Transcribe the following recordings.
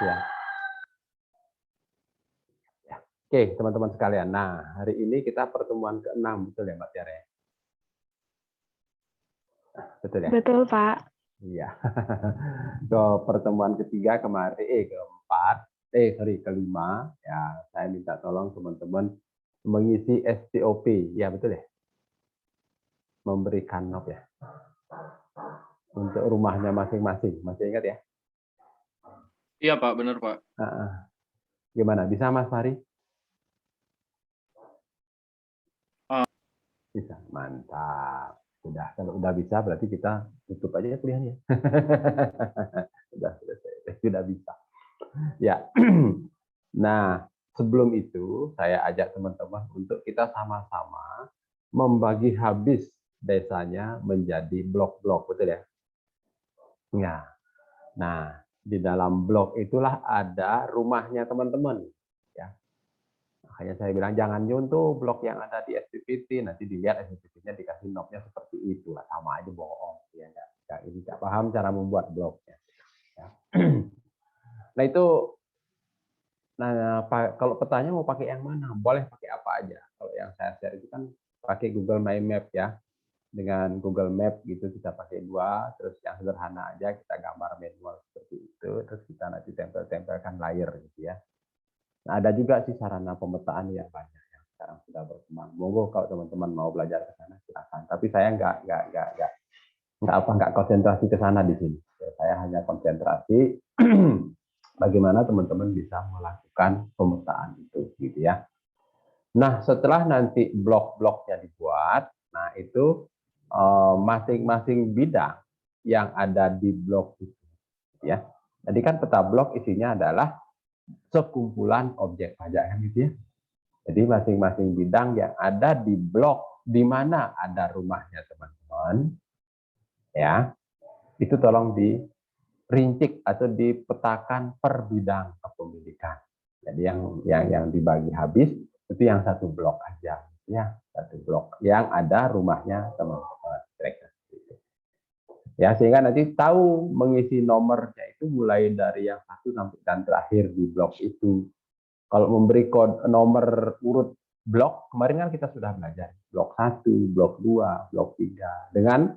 Ya. Ya. Oke, teman-teman sekalian. Nah, hari ini kita pertemuan ke-6, betul ya, Mbak Tiara? Betul ya? Betul, Pak. Iya. Ke pertemuan ketiga kemarin, kelima, ya saya minta tolong teman-teman mengisi STOP, ya betul ya? Memberikan NOP ya. Untuk rumahnya masing-masing, masih ingat ya? Iya Pak, benar Pak. Gimana, bisa Mas Fahri? Bisa, mantap. Sudah, kalau udah bisa berarti kita tutup aja kuliahnya. Sudah bisa. Ya. Nah, sebelum itu saya ajak teman-teman untuk kita sama-sama membagi habis desanya menjadi blok-blok, betul ya? Ya. Nah, di dalam blok itulah ada rumahnya teman-teman. Ya. Makanya saya bilang jangan nyuntuh blok yang ada di SPPT, nanti dilihat SPPT-nya dikasih NOP-nya seperti itu, lah sama aja bohong. Ya, ini nggak paham cara membuat bloknya. Ya. Nah itu, kalau pertanyaan mau pakai yang mana? Boleh pakai apa aja. Kalau yang saya share itu kan pakai Google My Map ya. Dengan Google Map gitu kita pakai 2, terus yang sederhana aja kita gambar manual seperti itu, terus kita nanti tempel-tempelkan layer gitu ya. Nah, ada juga sih sarana pemetaan yang banyak yang sekarang sudah berkembang. Monggo kalau teman-teman mau belajar ke sana silakan. Tapi saya nggak konsentrasi ke sana di sini. Saya hanya konsentrasi bagaimana teman-teman bisa melakukan pemetaan itu gitu ya. Nah, setelah nanti blok-bloknya dibuat, nah itu masing-masing bidang yang ada di blok itu ya. Jadi kan peta blok isinya adalah sekumpulan objek pajak kan gitu ya. Jadi masing-masing bidang yang ada di blok di mana ada rumahnya teman-teman ya, itu tolong dirincik atau dipetakan per bidang kepemilikan. Jadi yang dibagi habis itu yang satu blok aja ya, satu blok yang ada rumahnya teman-teman. Ya, sehingga nanti tahu mengisi nomornya itu mulai dari yang satu sampai dan terakhir di blok itu. Kalau memberi kode nomor urut blok, kemarin kan kita sudah belajar blok 1, blok 2, blok 3 dengan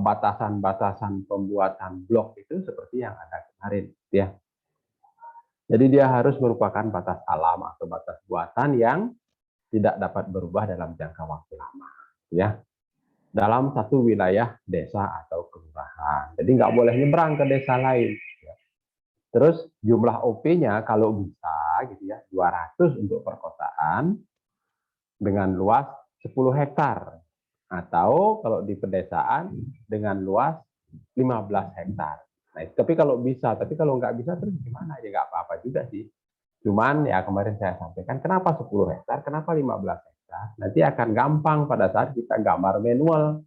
batasan-batasan pembuatan blok itu seperti yang ada kemarin ya. Jadi dia harus merupakan batas alam atau batas buatan yang tidak dapat berubah dalam jangka waktu lama ya. Dalam satu wilayah desa atau kelurahan. Jadi nggak boleh nyebrang ke desa lain. Terus jumlah OP-nya kalau bisa gitu ya 200 untuk perkotaan dengan luas 10 hektar atau kalau di pedesaan dengan luas 15 hektar. Nah, tapi kalau nggak bisa terus gimana ya nggak apa-apa juga sih. Cuman ya kemarin saya sampaikan kenapa 10 hektar, kenapa 15 hektar? Nanti akan gampang pada saat kita gambar manual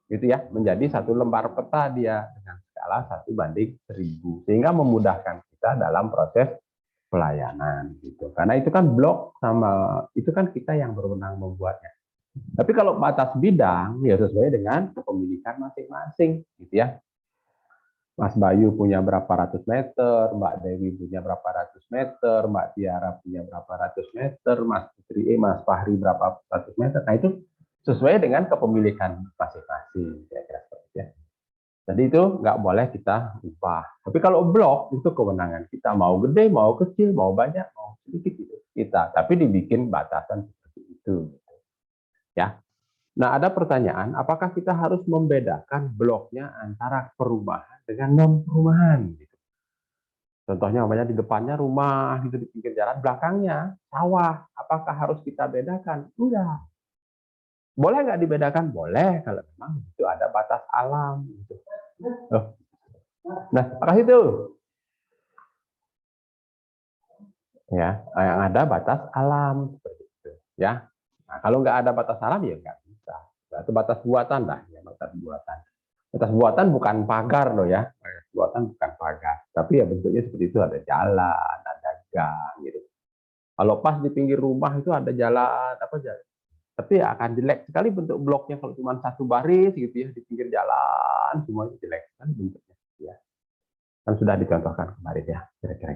gitu ya, menjadi satu lembar peta dia dengan skala 1:1000 sehingga memudahkan kita dalam proses pelayanan gitu. Karena itu kan blok sama itu kan kita yang berwenang membuatnya. Tapi kalau batas bidang ya sesuai dengan kepemilikan masing-masing gitu ya. Mas Bayu punya berapa ratus meter, Mbak Dewi punya berapa ratus meter, Mbak Tiara punya berapa ratus meter, Mas Fahri berapa ratus meter. Nah itu sesuai dengan kepemilikan masing-masing. Jadi itu nggak boleh kita ubah. Tapi kalau blok itu kewenangan kita, mau gede, mau kecil, mau banyak, mau sedikit itu kita. Tapi dibikin batasan seperti itu. Ya. Nah, ada pertanyaan, apakah kita harus membedakan bloknya antara perumahan dengan non-perumahan? Contohnya, di depannya rumah, gitu, di pinggir jalan, belakangnya sawah. Apakah harus kita bedakan? Enggak. Boleh nggak dibedakan? Boleh, kalau memang itu ada batas alam. Gitu. Nah, apakah itu? Ya, yang ada batas alam. Seperti itu. Ya. Nah, kalau nggak ada batas alam, ya nggak bisa. Itu batas buatan lah, ya, batas buatan. Batas buatan bukan pagar loh ya. Batas buatan bukan pagar. Tapi ya bentuknya seperti itu, ada jalan, ada gang gitu. Kalau pas di pinggir rumah itu ada jalan apa jalan. Tapi ya akan jelek sekali bentuk bloknya kalau cuma satu baris gitu ya di pinggir jalan, semuanya jelek sekali bentuknya ya. Kan sudah dicontohkan kemarin ya, kira-kira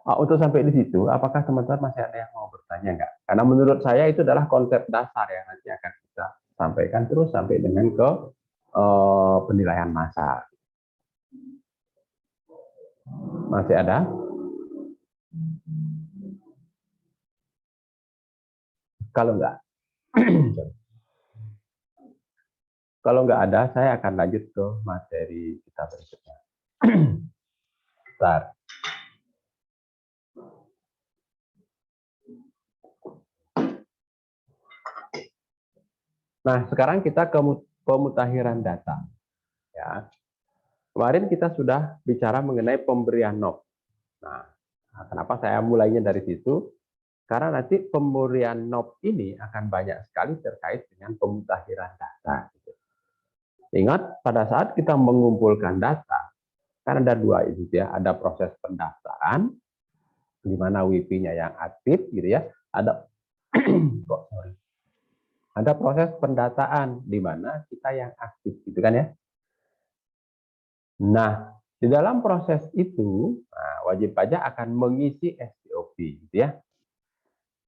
Untuk sampai di situ, apakah teman-teman masih ada yang mau bertanya nggak? Karena menurut saya itu adalah konsep dasar yang nanti akan kita sampaikan terus sampai dengan ke penilaian massal. Masih ada? Kalau nggak, kalau nggak ada, saya akan lanjut ke materi kita berikutnya. Bentar. Nah, sekarang kita ke pemutakhiran data. Ya. Kemarin kita sudah bicara mengenai pemberian NOP. Nah, kenapa saya mulainya dari situ? Karena nanti pemberian NOP ini akan banyak sekali terkait dengan pemutakhiran data. Ingat, pada saat kita mengumpulkan data, kan ada dua itu ya, ada proses pendaftaran, di mana WP-nya yang aktif, gitu ya. Ada ada proses pendataan, di mana kita yang aktif, gitu kan ya. Nah, di dalam proses itu, wajib pajak akan mengisi SPOP, gitu ya.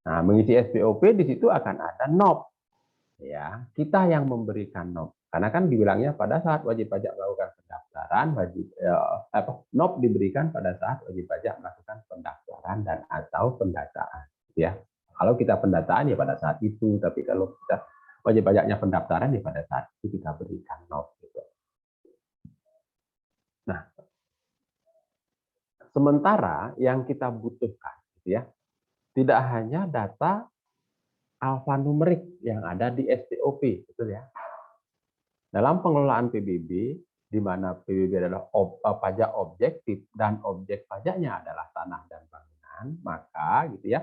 Nah, mengisi SPOP di situ akan ada NOP, ya. Kita yang memberikan NOP, karena kan dibilangnya pada saat wajib pajak melakukan pendaftaran, NOP diberikan pada saat wajib pajak melakukan pendaftaran dan atau pendataan, ya. Kalau kita pendataan ya pada saat itu, tapi kalau kita wajib pajaknya pendaftaran ya pada saat itu kita berikan NOP, gitu. Nah, sementara yang kita butuhkan, gitu ya, tidak hanya data alfanumerik yang ada di SPOP, betul ya. Dalam pengelolaan PBB, di mana PBB adalah pajak objektif dan objek pajaknya adalah tanah dan bangunan, maka gitu ya,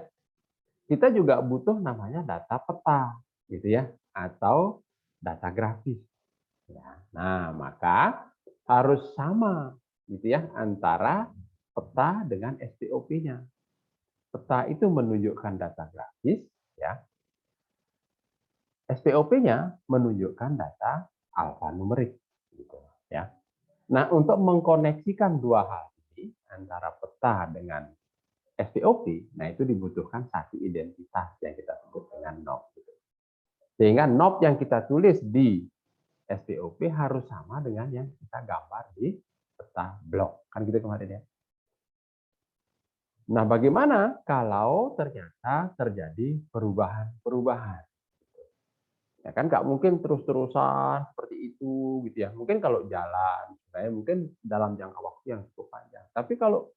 kita juga butuh namanya data peta, gitu ya, atau data grafis. Ya. Nah, maka harus sama, gitu ya, antara peta dengan SPOP-nya. Peta itu menunjukkan data grafis, ya. SPOP-nya menunjukkan data alfanumerik, gitu ya. Nah, untuk mengkoneksikan dua hal ini antara peta dengan SPOP, nah itu dibutuhkan satu identitas yang kita sebut dengan NOP. Gitu. Sehingga NOP yang kita tulis di SPOP harus sama dengan yang kita gambar di peta blok, kan gitu kemarin ya. Nah, bagaimana kalau ternyata terjadi perubahan-perubahan? Ya kan nggak mungkin terus-terusan seperti itu gitu ya. Mungkin kalau jalan, saya mungkin dalam jangka waktu yang cukup panjang. Tapi kalau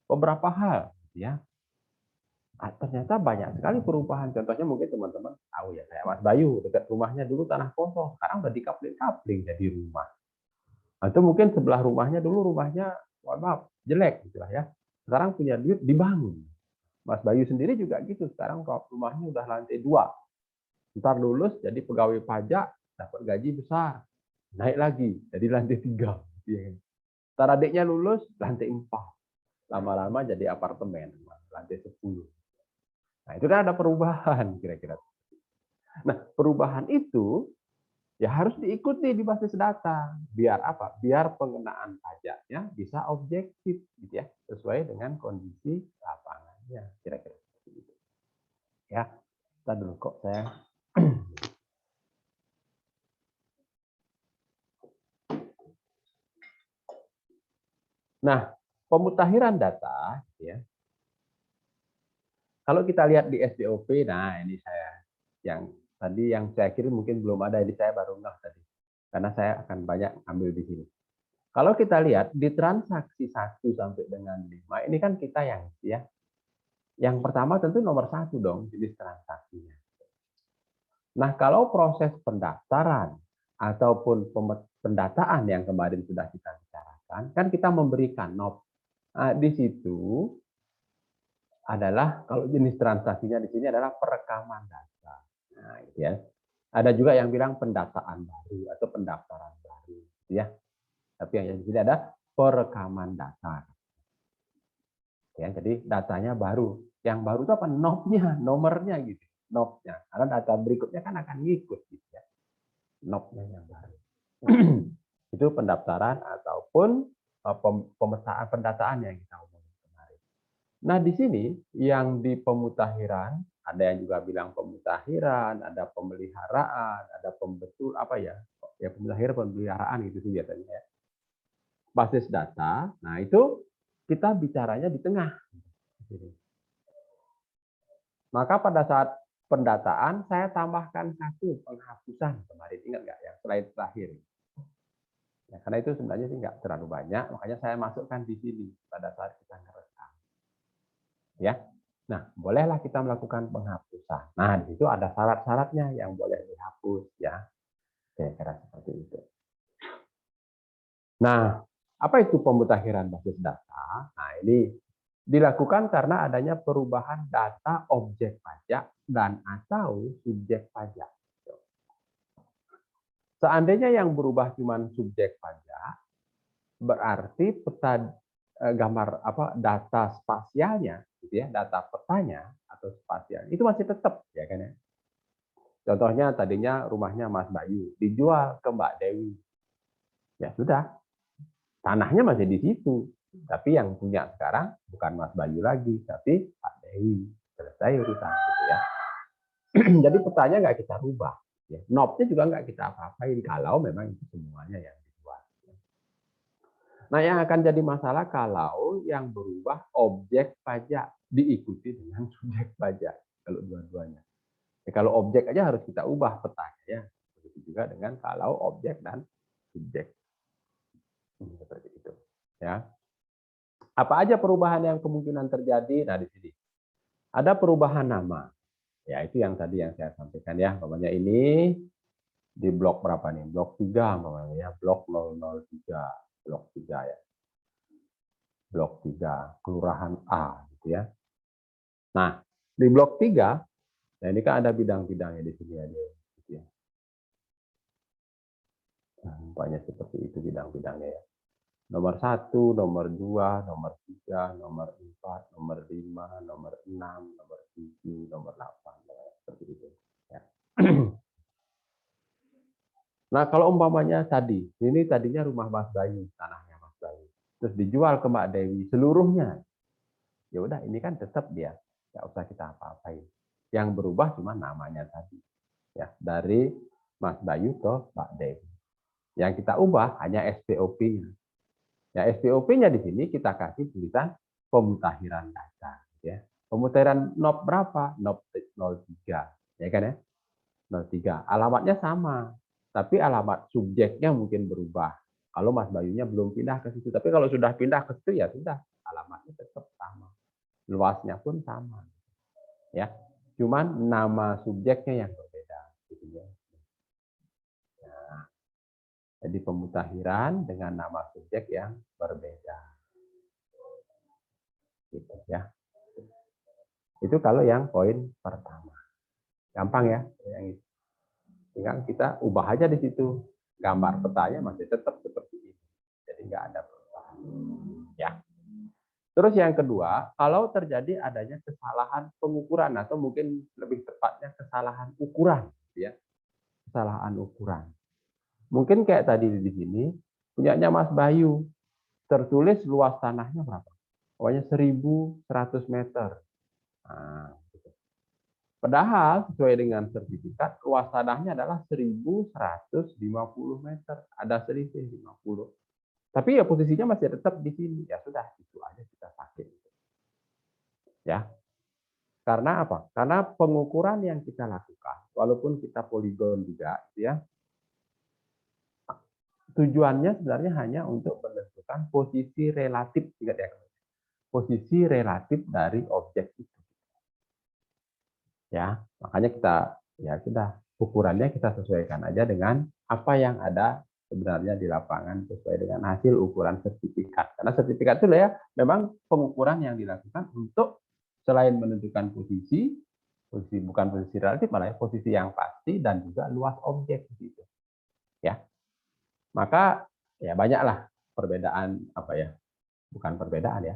beberapa hal gitu ya, ternyata banyak sekali perubahan. Contohnya mungkin teman-teman tahu ya, kayak Mas Bayu dekat rumahnya dulu tanah kosong, sekarang udah dikapling-kapling jadi rumah. Atau mungkin sebelah rumahnya dulu rumahnya, mohon maaf, jelek gitu lah ya. Sekarang punya duit dibangun. Mas Bayu sendiri juga gitu, sekarang rumahnya udah lantai 2. Ntar lulus jadi pegawai pajak, dapat gaji besar, naik lagi jadi lantai 3. Ntar adiknya lulus lantai 4, lama-lama jadi apartemen lantai 10. Nah, itu kan ada perubahan kira-kira. Nah, perubahan itu ya harus diikuti di basis data. Biar apa? Biar pengenaan pajaknya bisa objektif gitu ya, sesuai dengan kondisi lapangannya kira-kira seperti itu. Ya, kita dulu kok saya. Nah, pemutakhiran data ya. Kalau kita lihat di SPOP, nah ini saya yang tadi yang saya kirim mungkin belum ada, ini saya baru ngeh tadi. Karena saya akan banyak ambil di sini. Kalau kita lihat di transaksi 1 sampai dengan 5, ini kan kita yang ya. Yang pertama tentu nomor 1 dong, jenis transaksinya. Nah, kalau proses pendaftaran ataupun pendataan yang kemarin sudah kita bicarakan, kan kita memberikan NOP. Nah, di situ adalah kalau jenis transaksinya di sini adalah perekaman data. Nah, gitu ya. Ada juga yang bilang pendataan baru atau pendaftaran baru, gitu ya. Tapi yang di sini ada perekaman data. Ya, jadi datanya baru. Yang baru itu apa? NOP-nya, nomornya gitu. NOP-nya. Karena data berikutnya kan akan ngikut gitu ya. NOP-nya yang baru. Itu pendaftaran ataupun pemetaan pendataan yang kita omongin kemarin. Nah, di sini yang di pemutakhiran, ada yang juga bilang pemutakhiran, ada pemeliharaan, ada pembetul apa ya? Ya pemutakhiran, pemeliharaan gitu sih biasanya ya. Basis data. Nah, itu kita bicaranya di tengah. Maka pada saat pendataan saya tambahkan satu penghapusan kemarin, ingat nggak yang slide terakhir? Ya, karena itu sebenarnya sih nggak terlalu banyak, makanya saya masukkan di sini pada saat kita ngerekam. Ya, nah bolehlah kita melakukan penghapusan. Nah di situ ada syarat-syaratnya yang boleh dihapus ya, kira-kira seperti itu. Nah, apa itu pemutakhiran basis data? Nah ini dilakukan karena adanya perubahan data objek pajak dan atau subjek pajak. Seandainya yang berubah cuma subjek pajak, berarti peta gambar apa data spasialnya, gitu ya, data petanya atau spasial itu masih tetap, ya kan ya. Contohnya tadinya rumahnya Mas Bayu dijual ke Mbak Dewi, ya sudah, tanahnya masih di situ, tapi yang punya sekarang bukan Mas Bayu lagi, tapi Mbak Dewi. Selesai urusan, gitu ya. Jadi petanya nggak kita rubah, ya. Knobnya juga nggak kita apa-apain kalau memang itu semuanya yang dijual. Nah, yang akan jadi masalah kalau yang berubah objek pajak diikuti dengan subjek pajak kalau dua-duanya. Ya, kalau objek aja harus kita ubah petanya ya. Begitu juga dengan kalau objek dan subjek. Seperti itu. Ya. Apa aja perubahan yang kemungkinan terjadi? Nah, di sini ada perubahan nama. Ya, itu yang tadi yang saya sampaikan ya. Umpamanya ini di blok berapa nih? Blok 3 umpamanya ya, blok 003, blok 3 ya. Blok 3 kelurahan A gitu ya. Nah, di blok 3, nah ini kan ada bidang-bidangnya di sini ada. Gitu ya. Nah, banyak seperti itu bidang-bidangnya ya. Nomor 1, nomor 2, nomor 3, nomor 4, nomor 5, nomor 6, nomor 7, nomor 8. Seperti itu. Ya. Nah, kalau umpamanya tadi, ini tadinya rumah Mas Bayu, tanahnya Mas Bayu. Terus dijual ke Mbak Dewi seluruhnya. Ya udah, ini kan tetap dia. Nggak usah kita apa-apain. Yang berubah cuma namanya tadi. Ya, dari Mas Bayu ke Mbak Dewi. Yang kita ubah hanya SPOP-nya. Ya, SPOP-nya di sini kita kasih tulisan pemutakhiran data. Ya. Pemutakhiran NOP berapa? NOP 03. Ya kan ya? 03. Alamatnya sama. Tapi alamat subjeknya mungkin berubah. Kalau Mas Bayunya belum pindah ke situ. Tapi kalau sudah pindah ke situ, ya sudah. Alamatnya tetap sama. Luasnya pun sama. Ya. Cuman nama subjeknya yang berbeda. Gitu ya. Nah, jadi pemutakhiran dengan nama subjek yang berbeda. Gitu ya. Itu kalau yang poin pertama. Gampang ya. Yang itu. Tinggal kita ubah aja di situ. Gambar petanya masih tetap seperti ini. Jadi nggak ada perubahan. Ya. Terus yang kedua, kalau terjadi adanya kesalahan pengukuran atau mungkin lebih tepatnya kesalahan ukuran, ya. Kesalahan ukuran. Mungkin kayak tadi di sini punyanya Mas Bayu, tertulis luas tanahnya berapa? Pokoknya 1.100 meter. Nah, gitu. Padahal sesuai dengan sertifikat luas tanahnya adalah 1.150 meter. Ada selisih 50. Tapi ya posisinya masih tetap di sini. Ya sudah, itu aja kita pakai. Ya. Karena apa? Karena pengukuran yang kita lakukan, walaupun kita poligon juga, ya, tujuannya sebenarnya hanya untuk menentukan posisi relatif, ya, posisi relatif dari objek itu. Ya, makanya kita ya sudah ukurannya kita sesuaikan aja dengan apa yang ada sebenarnya di lapangan sesuai dengan hasil ukuran sertifikat. Karena sertifikat itu ya memang pengukuran yang dilakukan untuk selain menentukan posisi, posisi bukan posisi relatif malah posisi yang pasti dan juga luas objek gitu. Ya. Maka ya banyaklah perbedaan apa ya? Bukan perbedaan ya.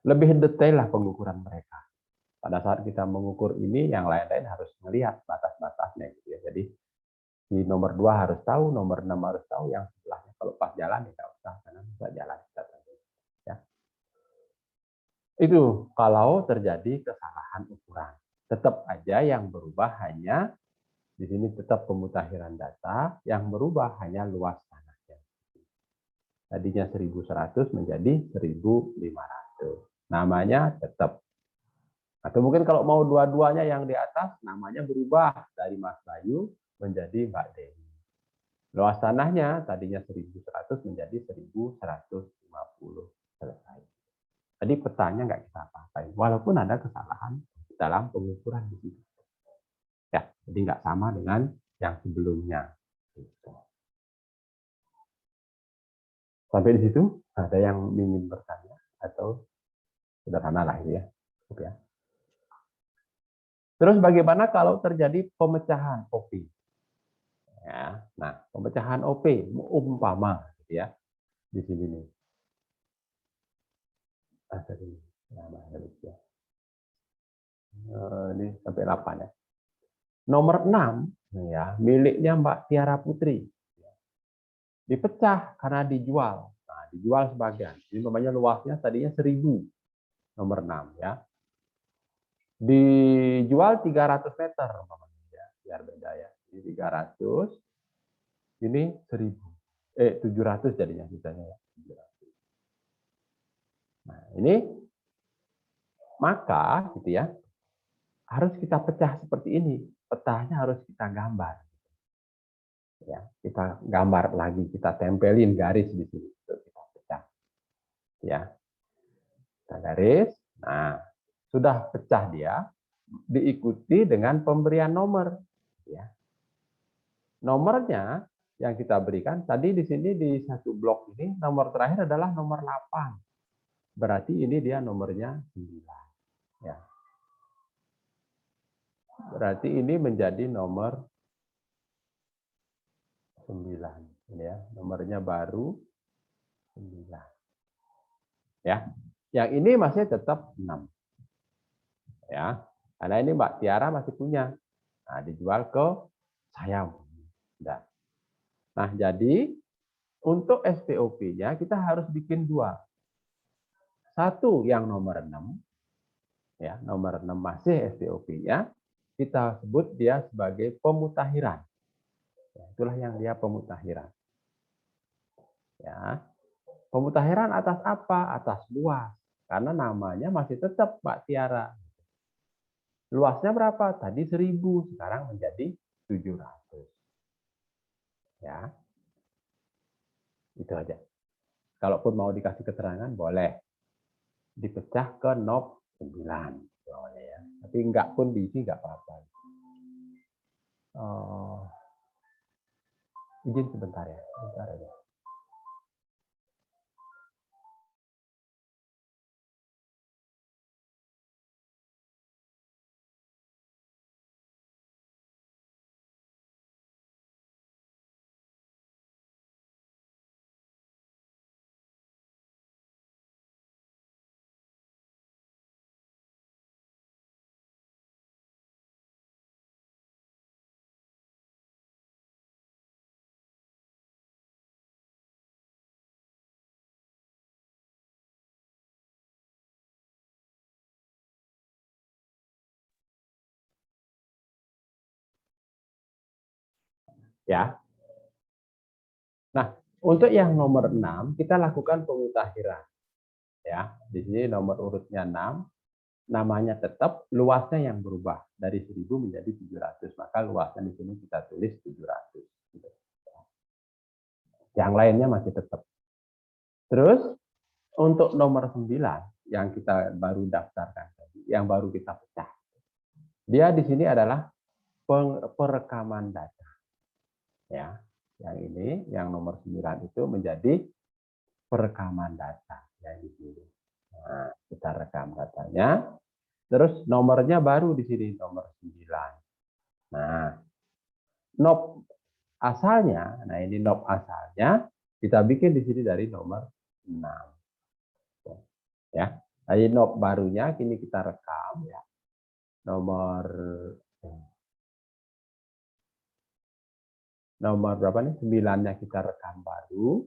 Lebih detail lah pengukuran mereka. Pada saat kita mengukur ini, yang lain-lain harus melihat batas-batasnya gitu ya. Jadi di nomor 2 harus tahu, nomor 6 harus tahu, yang sebelahnya kalau pas jalan ya nggak usah, karena bisa jalan kita. Ya. Itu kalau terjadi kesalahan ukuran. Tetap aja yang berubah hanya di sini tetap pemutakhiran data, yang berubah hanya luas tanahnya. Tadinya 1.100 menjadi 1.500. Namanya tetap. Atau mungkin kalau mau dua-duanya yang di atas, namanya berubah dari Mas Bayu menjadi Mbak Dewi. Luas tanahnya tadinya 1.100 menjadi 1.150. Selesai. Jadi petanya nggak kita apa-apain, walaupun ada kesalahan dalam pengukuran di situ. Ya, jadi nggak sama dengan yang sebelumnya. Sampai di situ ada yang ingin bertanya atau sederhana lah ya. Oke. Terus bagaimana kalau terjadi pemecahan OP? Ya, nah pemecahan OP umpama gitu ya di sini nih. Ini sampai 8 ya. Nomor 6 ya, miliknya Mbak Tiara Putri. Dipecah karena dijual. Nah, dijual sebagian. Ini namanya luasnya tadinya 1.000. Nomor 6 ya. Dijual 300 meter ya, biar beda ya. Ini 300, ini 1.000. 700 jadinya misalnya ya. 700. Nah, ini maka gitu ya, harus kita pecah seperti ini. Petanya harus kita gambar. Ya, kita gambar lagi, kita tempelin garis di sini untuk kita pecah. Ya. Kita garis. Nah, sudah pecah dia, diikuti dengan pemberian nomor. Ya. Nomornya yang kita berikan tadi di sini di satu blok ini nomor terakhir adalah nomor 8. Berarti ini dia nomornya 9. Ya. Berarti ini menjadi nomor 9 ya. Nomornya baru 9. Ya. Yang ini masih tetap 6. Ya. Karena ini Mbak Tiara masih punya. Nah, dijual ke saya. Nah, jadi untuk SPOP-nya kita harus bikin 2. Satu yang nomor 6, ya, nomor 6 masih SPOP-nya, kita sebut dia sebagai pemutakhiran. Ya, itulah yang dia pemutakhiran. Ya. Pemutakhiran atas apa? Atas luas. Karena namanya masih tetap Mbak Tiara. Luasnya berapa? Tadi 1.000, sekarang menjadi 700. Ya. Itu aja. Kalaupun mau dikasih keterangan, boleh. Dipecah ke knob 9. Ya. Tapi enggak pun diisi enggak apa-apa. Izin sebentar ya. Sebentar aja. Ya. Nah, untuk yang nomor 6 kita lakukan pemutakhiran. Ya, di sini nomor urutnya 6, namanya tetap, luasnya yang berubah dari 1.000 menjadi 700, maka luasnya di sini kita tulis 700. Yang lainnya masih tetap. Terus untuk nomor 9 yang kita baru daftarkan tadi, yang baru kita pecah. Dia di sini adalah perekaman data. Ya, yang ini, yang nomor 9 itu menjadi perekaman data. Ya, di sini. Nah, kita rekam datanya. Terus nomornya baru di sini, nomor 9. Nah, knob asalnya, nah ini knob asalnya, kita bikin di sini dari nomor 6. Ya, jadi knob barunya kini kita rekam ya. Nomor berapa nih? 9-nya kita rekam baru.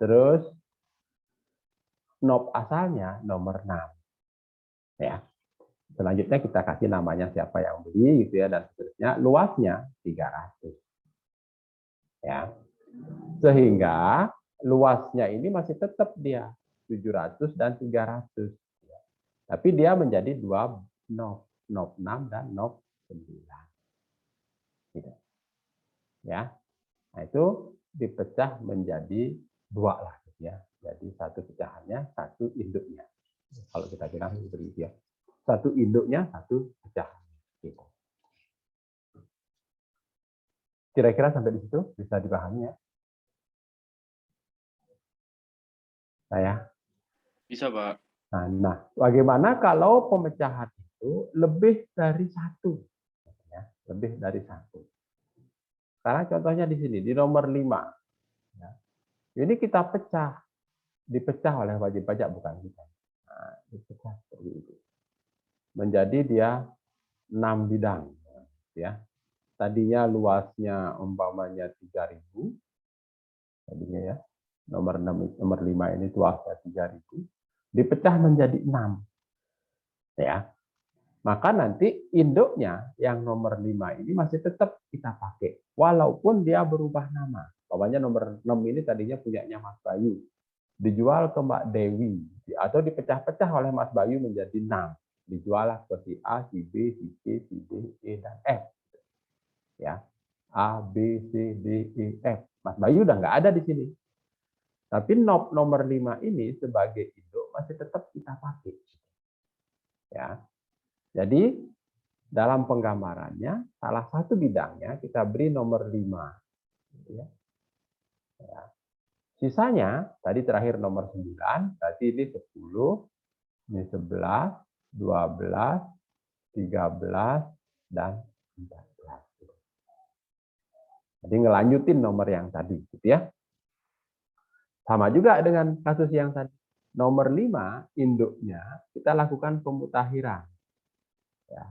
Terus knob asalnya nomor 6. Ya. Selanjutnya kita kasih namanya siapa yang beli gitu ya, dan seterusnya. Luasnya 300. Ya. Sehingga luasnya ini masih tetap dia 700 dan 300. Tapi dia menjadi dua knob, knob 6 dan knob 9. Gitu. Ya. Nah, itu dipecah menjadi dua lah gitu ya. Jadi satu pecahannya, satu induknya. Kalau kita bilang seperti ya. Satu induknya, satu pecahan. Gitu. Kira-kira sampai di situ bisa dipahami ya? Saya. Bisa, Pak. Nah, bagaimana kalau pemecahan itu lebih dari satu? Ya, lebih dari satu. Sekarang contohnya di sini, di nomor 5. Ya. Ini kita pecah. Dipecah oleh wajib pajak, bukan kita. Nah, dipecah seperti itu. Menjadi dia 6 bidang. Ya. Tadinya luasnya umpamanya 3.000. Tadinya ya. Nomor 6, nomor 5 ini luasnya 3.000. Dipecah menjadi 6. Ya. Maka nanti induknya yang nomor 5 ini masih tetap kita pakai. Walaupun dia berubah nama. Pokoknya nomor 6 ini tadinya punyanya Mas Bayu. Dijual ke Mbak Dewi. Atau dipecah-pecah oleh Mas Bayu menjadi 6. Dijual ke si A, si B, si C, si D, E, dan F. Ya. A, B, C, D, E, F. Mas Bayu udah nggak ada di sini. Tapi knob nomor 5 ini sebagai induk masih tetap kita pakai. Ya. Jadi dalam penggambarannya salah satu bidangnya kita beri nomor 5. Ya. Ya. Sisanya tadi terakhir nomor 9, berarti ini 10, ini 11, 12, 13, dan 14. Jadi ngelanjutin nomor yang tadi, gitu ya. Sama juga dengan kasus yang tadi. Nomor 5, induknya kita lakukan pemutakhiran. Ya.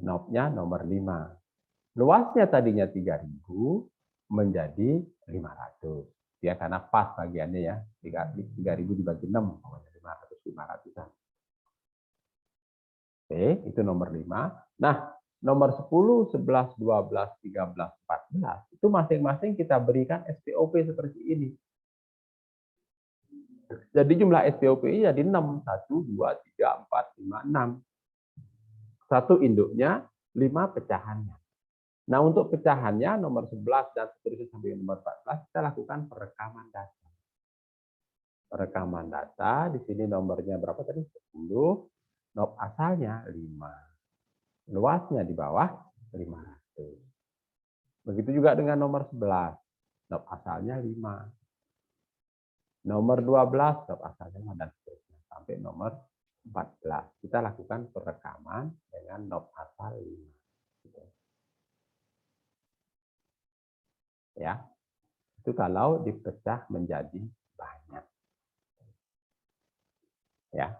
Knobnya nomor 5. Luasnya tadinya 3.000 menjadi 500. Ya, karena pas bagiannya ya. 3.000 dibagi 6, 500-500-an. Oke, itu nomor 5. Nah, nomor 10, 11, 12, 13, 14, itu masing-masing kita berikan SPOP seperti ini. Jadi jumlah SPOP ini jadi 6. 1, 2, 3, 4, 5, 6. Satu induknya, 5 pecahannya. Nah, untuk pecahannya nomor 11 dan seterusnya sampai nomor 14, kita lakukan perekaman data. Perekaman data, di sini nomornya berapa tadi? 10. Knob asalnya 5. Luasnya di bawah 500. Begitu juga dengan nomor 11. Knob asalnya 5. Nomor 12, knob asalnya 5, dan seterusnya. Sampai nomor 14. Kita lakukan perekaman dengan knob asal 5. Ya, itu kalau dipecah menjadi banyak. Ya,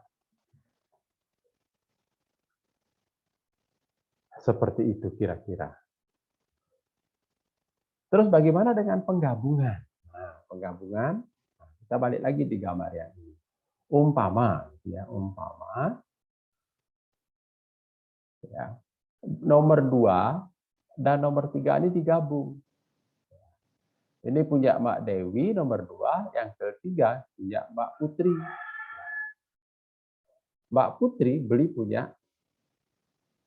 seperti itu kira-kira. Terus bagaimana dengan penggabungan? Nah, penggabungan, kita balik lagi di gambar yang ini. Umpama, ya, umpama, ya, nomor 2 dan nomor 3 ini digabung. Ini punya Mbak Dewi nomor 2, yang ketiga punya Mbak Putri. Mbak Putri beli punya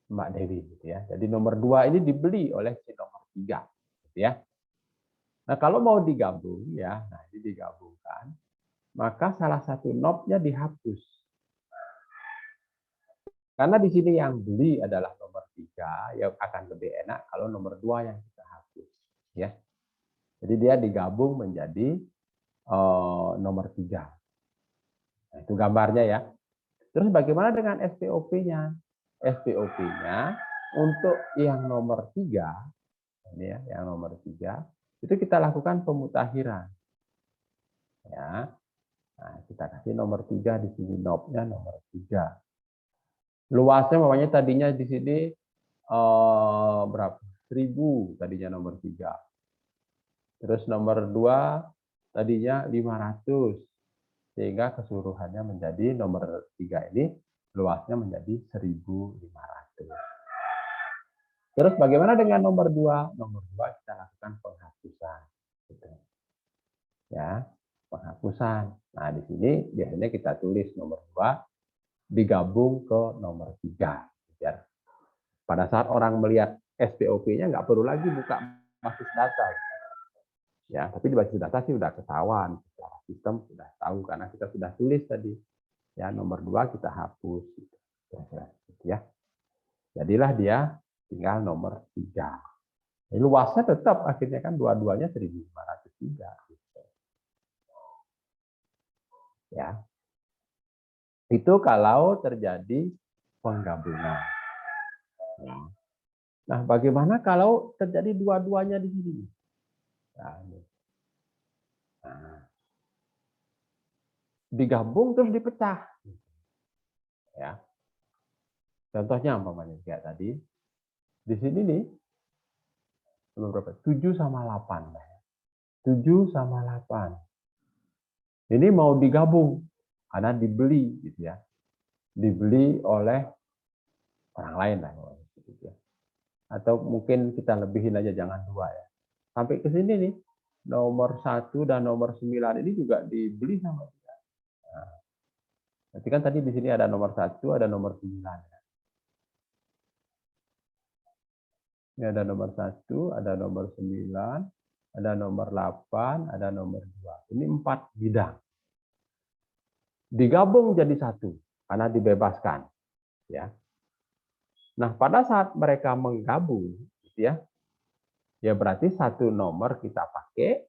Mbak Dewi, gitu ya. Jadi nomor 2 ini dibeli oleh si nomor 3, gitu ya. Nah, kalau mau digabung ya, nah ini digabungkan, maka salah satu knobnya dihapus. Karena di sini yang beli adalah nomor 3, ya akan lebih enak kalau nomor 2 yang kita hapus, ya. Jadi dia digabung menjadi nomor 3. Nah, itu gambarnya ya. Terus bagaimana dengan SPOP-nya? SPOP-nya untuk yang nomor 3, ini ya, yang nomor 3, itu kita lakukan pemutakhiran. Ya. Nah, kita kasih nomor 3 di sini, knobnya nomor 3. Luasnya makanya tadinya di sini berapa? 1.000 tadinya nomor 3. Terus nomor 2 tadinya 500. Sehingga keseluruhannya menjadi nomor 3 ini luasnya menjadi 1.500. Terus bagaimana dengan nomor 2? Nomor 2 kita lakukan penghapusan. Gitu. Ya, penghapusan. Nah, di sini biasanya kita tulis nomor 2 digabung ke nomor 3. Biar pada saat orang melihat SPOP-nya nggak perlu lagi buka basis data. Ya, tapi di basis data sih udah ketahuan. Secara sistem sudah tahu karena kita sudah tulis tadi. Ya, nomor 2 kita hapus. Gitu ya. Jadilah dia tinggal nomor 3. Luasnya tetap akhirnya kan dua-duanya 1.503. Gitu. Ya. Itu kalau terjadi penggabungan. Nah, bagaimana kalau terjadi dua-duanya di sini? Nah, digabung terus dipecah. Ya. Contohnya umpamanya kayak tadi. Di sini nih berapa? 7 sama 8. 7 sama 8. Ini mau digabung karena dibeli gitu ya. Dibeli oleh orang lain lah gitu ya. Atau mungkin kita lebihin aja jangan 2 ya. Sampai ke sini nih nomor 1 dan nomor 9 ini juga dibeli sama dia. Nah, berarti kan tadi di sini ada nomor 1, ada nomor 9. Ini ada nomor 1, ada nomor 9, ada nomor 8, ada nomor 2. Ini 4 bidang. Digabung jadi 1 karena dibebaskan, ya. Nah, pada saat mereka menggabung, gitu ya, ya berarti 1 nomor kita pakai,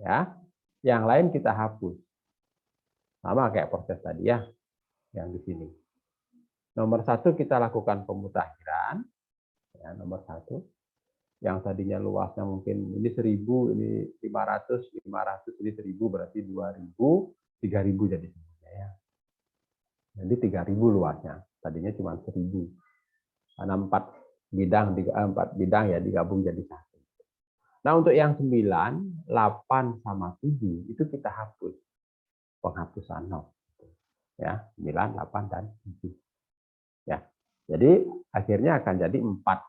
ya, yang lain kita hapus. Sama kayak proses tadi ya, yang di sini. Nomor 1 kita lakukan pemutakhiran, ya, nomor 1. Yang tadinya luasnya mungkin ini 1.000, ini 500, 500, ini 1.000 berarti 2.000, 3.000 jadi semuanya ya. Jadi 3.000 luasnya, tadinya cuma 1.000. Karena 4 bidang ya digabung jadi 1. Nah, untuk yang 9, 8 sama 7 itu kita hapus. Penghapusan 0. Ya, 9, 8 dan 7. Ya. Jadi akhirnya akan jadi 4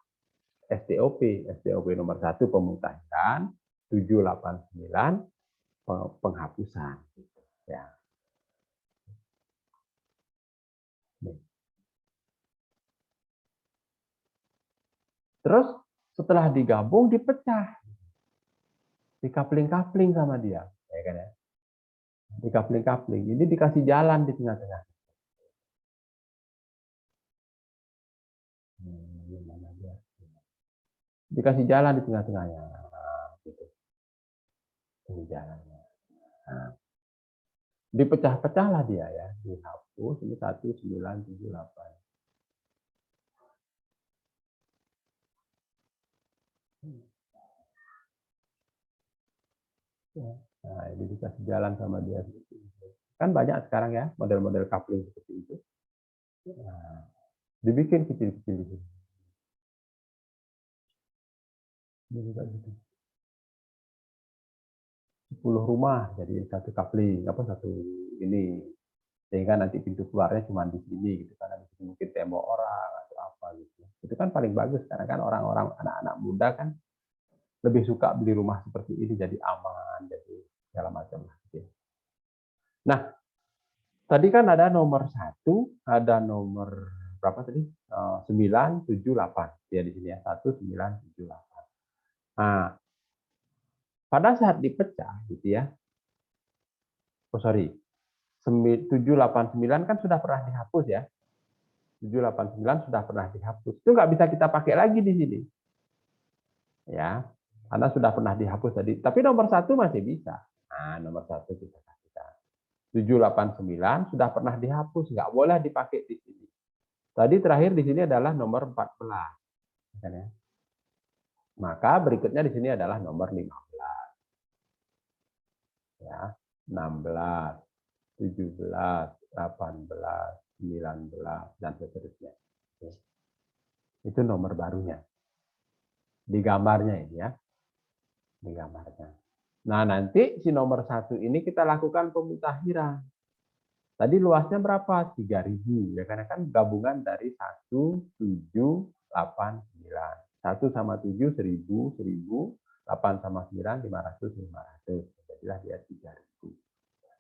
STOP. STOP nomor 1 pemutakhiran, 7, 8, 9 penghapusan. Ya. Terus setelah digabung dipecah. Dikapling-kapling sama dia, ya kan ya? Dikapling-kapling. Ini dikasih jalan di tengah-tengah. Dikasih jalan di tengah-tengahnya. Gitu. Ini jalannya. Nah, dipecah-pecahlah dia ya. Dihapus. Ini 1, 9, 7, 8. Nah, ini dikasih jalan sama dia. Kan banyak sekarang ya model-model coupling seperti itu. Nah, dibikin kecil-kecil gitu. Ini juga gitu. 10 rumah jadi satu coupling, apa satu ini. Sehingga nanti pintu keluarnya cuma di sini gitu, karena di sini mungkin tembok orang atau apa gitu. Itu kan paling bagus karena kan orang-orang anak-anak muda kan lebih suka beli rumah seperti ini, jadi aman, jadi segala macam. Nah, tadi kan ada nomor 1, ada nomor berapa tadi? 9, 7, 8. Ya di sini ya, 1, 9, 7, 8. Nah, pada saat dipecah gitu ya. Oh sorry. 789 kan sudah pernah dihapus ya. 789 sudah pernah dihapus. Itu nggak bisa kita pakai lagi di sini. Ya, karena sudah pernah dihapus tadi. Tapi nomor 1 masih bisa. Nah, nomor 1 kita kasihkan. 789 sudah pernah dihapus, nggak boleh dipakai di sini. Tadi terakhir di sini adalah nomor 14. Ya. Maka berikutnya di sini adalah nomor 15. Ya, 16, 17, 18, 19, dan seterusnya. Itu nomor barunya. Di gambarnya ini ya. Di gambarnya. Nah, nanti si nomor 1 ini kita lakukan pemutakhiran. Tadi luasnya berapa? 3.000. Ya karena kan gabungan dari 1, 7, 8, 9. 1 sama 7, 1.000, 1.000. 8 sama 9, 500, 500. Jadilah dia 3.000.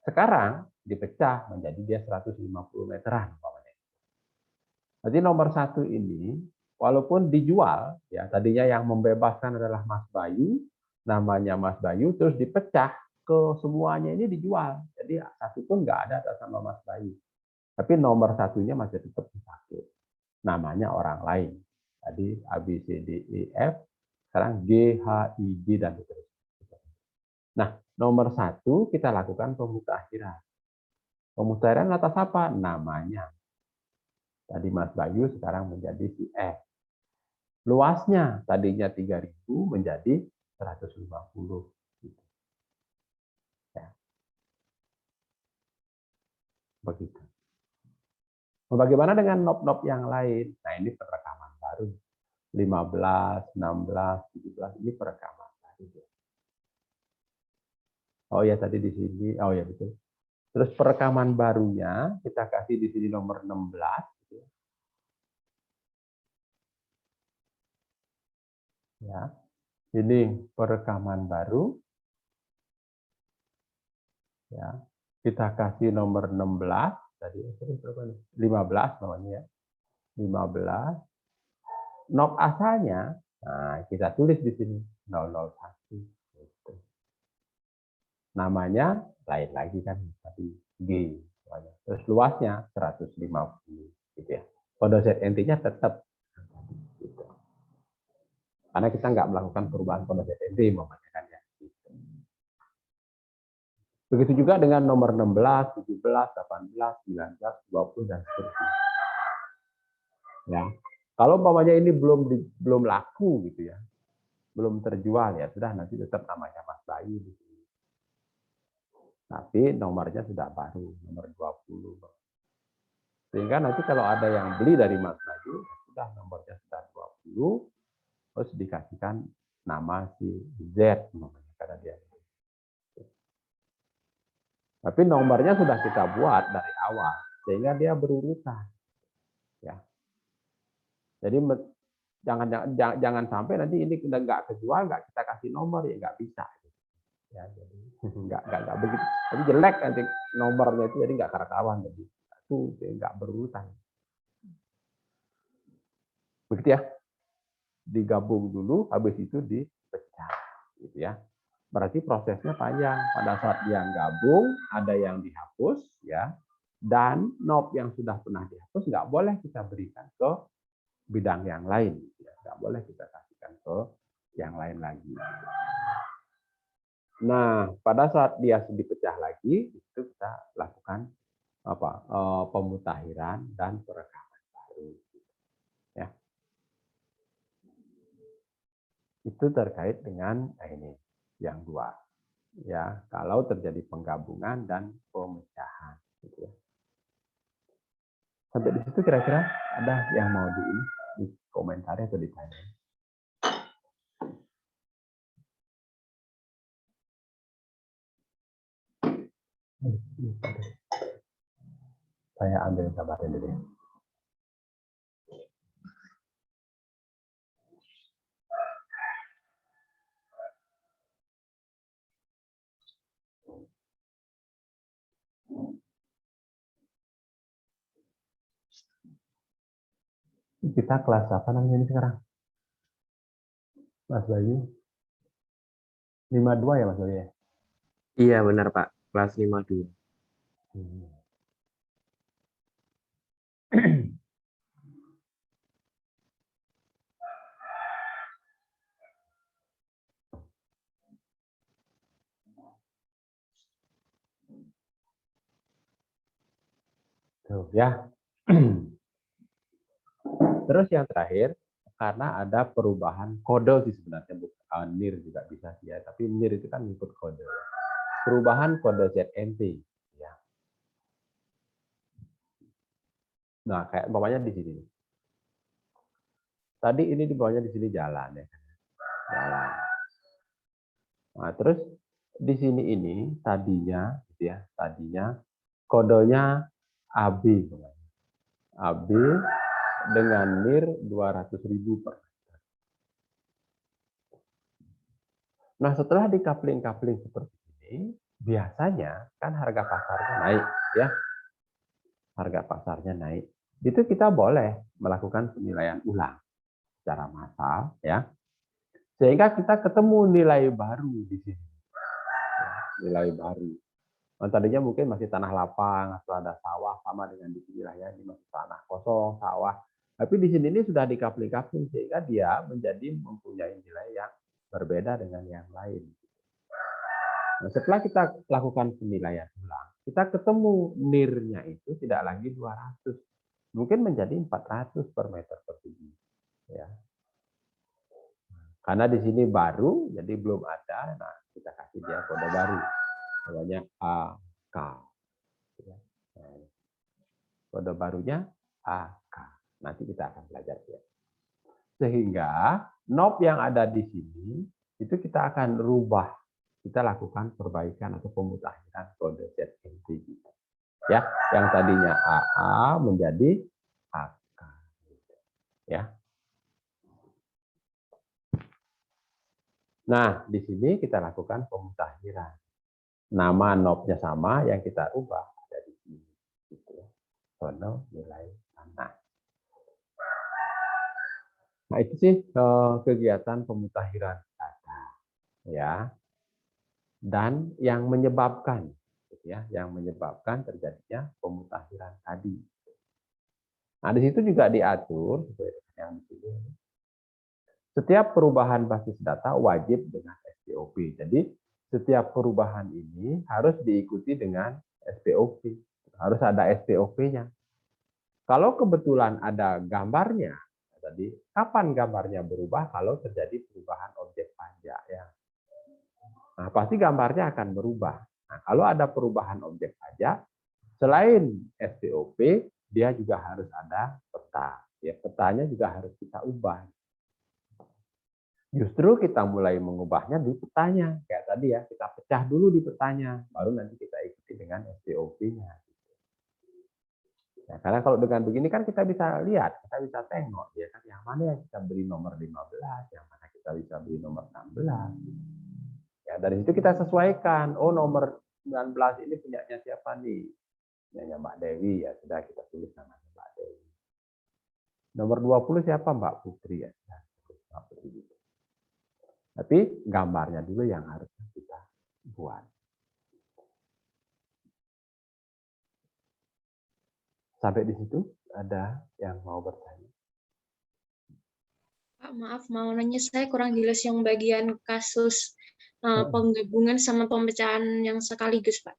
Sekarang dipecah menjadi dia 150 meteran. Jadi nomor 1 ini, walaupun dijual, ya tadinya yang membebaskan adalah Mas Bayu, namanya Mas Bayu, terus dipecah ke semuanya ini dijual. Jadi satu pun nggak ada atas nama Mas Bayu. Tapi nomor satunya masih tetap dipakai. Namanya orang lain. Tadi A, B, C, D, E, F, sekarang G, H, I, J, dan seterusnya. Nah, nomor 1 kita lakukan pemutakhiran. Pemutakhiran atas apa? Namanya. Tadi Mas Bayu sekarang menjadi si F. Luasnya tadinya 3.000 menjadi 150. Ya, begitu. Bagaimana dengan knob-knob yang lain? Nah, ini perekaman baru. 15, 16, 17, ini perekaman baru. Oh ya, tadi di sini. Oh ya, betul. Terus perekaman barunya kita kasih di sini nomor 16. Ya, ini perekaman baru. Ya, kita kasih nomor 16. Tadi 15 namanya ya. 15. Knob asalnya, nah kita tulis di sini 001. Gitu. Namanya lain lagi kan tadi G. Terus luasnya 150. Gitu ya. Kode ZNT-nya tetap. Gitu. Karena kita nggak melakukan perubahan kode ZNT kan ya. Gitu. Begitu juga dengan nomor 16, 17, 18, 19, 20, dan seterusnya. Ya. Kalau umpamanya ini belum laku gitu ya, belum terjual ya sudah nanti tetap namanya Mas Bayu. Tapi nomornya sudah baru, nomor 20. Sehingga nanti kalau ada yang beli dari Mas Bayu, sudah nomornya sudah 20, terus dikasihkan nama si Z namanya karena dia. Tapi nomornya sudah kita buat dari awal, sehingga dia berurutan. Ya. Jadi jangan sampai nanti ini udah nggak kejual, nggak kita kasih nomor ya nggak bisa. Ya, jadi nggak begitu. Jadi jelek nanti nomornya itu jadi nggak kawan jadi itu nggak berurutan. Begitu ya. Digabung dulu, habis itu dipecah, gitu ya. Berarti prosesnya panjang. Pada saat dia gabung, ada yang dihapus, ya, dan knob yang sudah pernah dihapus nggak boleh kita berikan ke bidang yang lain, ya. Nggak boleh kita kasihkan ke yang lain lagi. Nah, pada saat dia dipecah lagi, itu kita lakukan pemutakhiran dan perekaman baru. Ya. Itu terkait dengan ini yang dua. Ya, kalau terjadi penggabungan dan pemecahan. Gitu ya. Sampai di situ kira-kira ada yang mau di komentar atau ditanya? Saya ambil gambarnya dulu ya. Kita kelas apa namanya ini sekarang? Mas Bayu? 52 ya Mas Bayu ya? Iya benar Pak, kelas 52. Tuh ya. Terus yang terakhir, karena ada perubahan kode sih sebenarnya, bukan NIR juga bisa sih ya, tapi NIR itu kan ikut kode. Perubahan kode ZNT. Ya. Nah, kayak bawahnya di sini. Tadi ini di bawahnya di sini jalan ya. Jalan. Nah, terus di sini ini tadinya gitu ya, tadinya kodenya AB. AB dengan NIR 200.000 per meter. Nah, setelah dikapling-kapling seperti ini, biasanya kan harga pasarnya naik, ya. Harga pasarnya naik. Itu kita boleh melakukan penilaian ulang secara massal, ya. Sehingga kita ketemu nilai baru di sini. Nilai baru. Nah, tadinya mungkin masih tanah lapang atau ada sawah, sama dengan di sini lah ya, ini masih tanah kosong, sawah. Tapi di sini ini sudah dikapling-kapling sehingga dia menjadi mempunyai nilai yang berbeda dengan yang lain. Nah, setelah kita lakukan penilaian ulang, kita ketemu NIR-nya itu tidak lagi 200, mungkin menjadi 400 per meter persegi. Ya. Karena di sini baru, jadi belum ada. Nah, kita kasih dia kode baru, namanya AK. Nah, kode barunya AK. Nanti kita akan belajar ya. Sehingga knob yang ada di sini itu kita akan rubah. Kita lakukan perbaikan atau pemutakhiran kode ZNT. Ya, yang tadinya AA menjadi AK. Ya. Nah, di sini kita lakukan pemutakhiran. Nama knobnya sama, yang kita ubah ada di sini. Gitu. Sono nilai tanah. Nah, itu sih kegiatan pemutakhiran data. Ya. Dan yang menyebabkan, ya, yang menyebabkan terjadinya pemutakhiran tadi. Nah, di situ juga diatur yang di sini. Setiap perubahan basis data wajib dengan SPOP. Jadi setiap perubahan ini harus diikuti dengan SPOP. Harus ada SPOP-nya. Kalau kebetulan ada gambarnya, tadi kapan gambarnya berubah kalau terjadi perubahan objek pajak ya. Nah, pasti gambarnya akan berubah. Nah, kalau ada perubahan objek pajak, selain SPOP, dia juga harus ada peta. Ya, petanya juga harus kita ubah. Justru kita mulai mengubahnya di petanya. Kayak tadi ya, kita pecah dulu di petanya, baru nanti kita ikuti dengan SPOP-nya. Nah, karena kalau dengan begini kan kita bisa lihat, kita bisa tengok ya kan, yang mana yang kita beri nomor 15, yang mana kita bisa beri nomor 16. Ya, dari situ kita sesuaikan. Oh, nomor 19 ini punyanya siapa nih? Punyanya Mbak Dewi, ya sudah kita tulis namanya Mbak Dewi. Nomor 20 siapa? Mbak Putri, ya. Mbak Putri. Tapi gambarnya dulu yang harus kita buat. Sampai di situ ada yang mau bertanya? Pak, maaf mau nanya, saya kurang jelas yang bagian kasus penggabungan sama pemecahan yang sekaligus, Pak.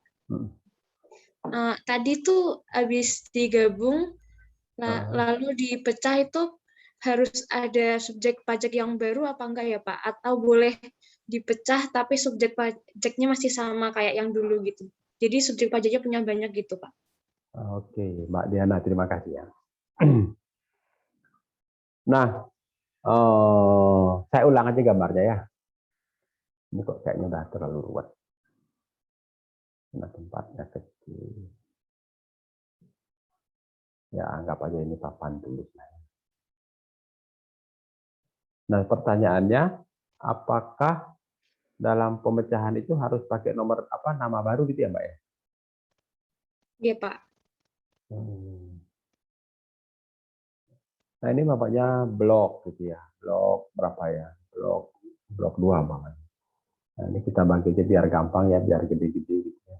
Tadi tuh habis digabung, lalu dipecah itu harus ada subjek pajak yang baru apa enggak ya, Pak? Atau boleh dipecah tapi subjek pajaknya masih sama kayak yang dulu gitu? Jadi subjek pajaknya punya banyak gitu, Pak. Oke, Mbak Diana, terima kasih ya. Nah, saya ulang aja gambarnya ya. Ini kok kayaknya udah terlalu ruwet. Nah, tempatnya kecil. Ya, anggap aja ini papan tulis. Nah, pertanyaannya, apakah dalam pemecahan itu harus pakai nomor apa, nama baru gitu ya, Mbak ya? Iya, Pak. Nah, ini bapaknya blok gitu ya. Blok berapa ya? Blok 2 Bang. Nah, ini kita bagi aja biar gampang ya, biar gede-gede gitu ya.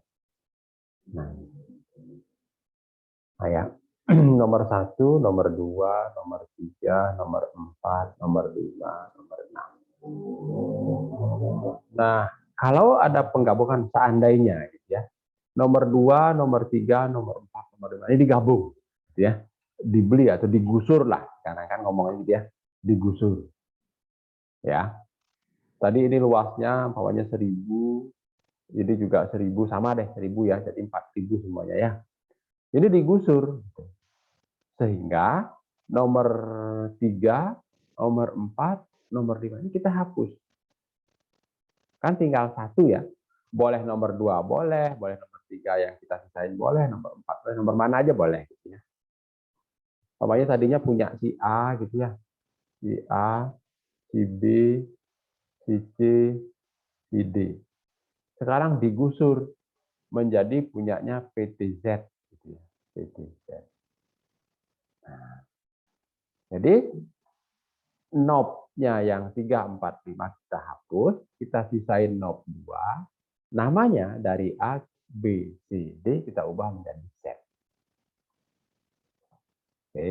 Nah ya. Nomor 1, nomor 2, nomor 3, nomor 4, nomor 5, nomor 6. Nah, kalau ada penggabungan seandainya gitu ya. Nomor 2, nomor 3, nomor 4, nomor 5 ini digabung gitu ya. Dibeli atau digusur lah. Karena kan ngomongnya gitu ya, digusur. Ya. Tadi ini luasnya bawahnya 1000, ini juga 1000 sama deh, 1000 ya, jadi 4000 semuanya ya. Ini digusur. Sehingga nomor 3, nomor 4, nomor 5 ini kita hapus. Kan tinggal 1 ya. Boleh nomor 2 boleh nomor 3 3 yang kita sisain boleh, nomor 4 boleh, nomor mana aja boleh gitu ya. Pokoknya tadinya punya si A gitu ya. Si A, si B, si C, si D. Sekarang digusur menjadi punyanya PTZ gitu ya. PTZ. Nah, jadi knob-nya yang 3, 4, 5 kita hapus, kita sisain knob 2. Namanya dari A, B, C, D kita ubah menjadi Z. Oke.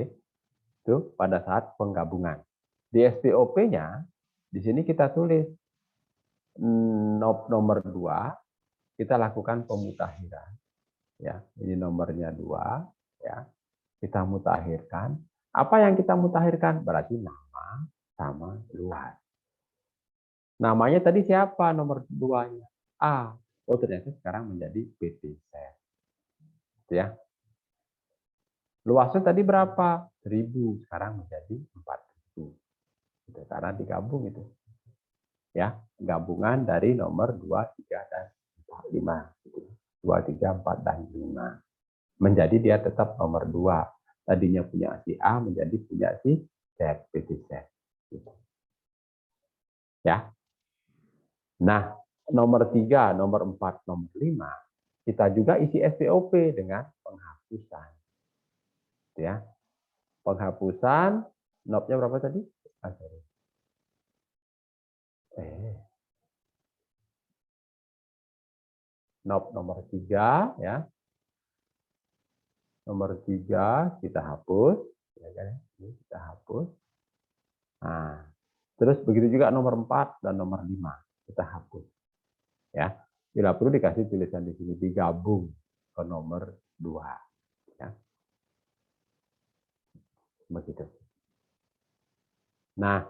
Itu pada saat penggabungan. Di SPOP-nya di sini kita tulis knob nomor 2 kita lakukan pemutakhiran ya. Ini nomornya 2 ya. Kita mutakhirkan. Apa yang kita mutakhirkan? Berarti nama sama luas. Namanya tadi siapa nomor 2-nya? A. Oh, ternyata sekarang menjadi PTZ. Ya. Luasnya tadi berapa? 1000, sekarang menjadi 4000. Gitu, karena digabung itu. Ya, gabungan dari nomor 2, 3 dan 4, 5. 2, 3, 4 dan 5. Menjadi dia tetap nomor 2. Tadinya punya si A menjadi punya si Z, PTZ. Gitu. Ya. Nah, nomor 3, nomor 4, nomor 5 kita juga isi SPOP dengan penghapusan. Ya. Penghapusan knob-nya berapa tadi? Knob nomor 3 ya. Nomor 3 kita hapus, ya kan? Ini kita hapus. Nah, terus begitu juga nomor 4 dan nomor 5 kita hapus. Ya. Bila perlu dikasih tulisan di sini digabung ke nomor 2 ya. Begitu. Nah,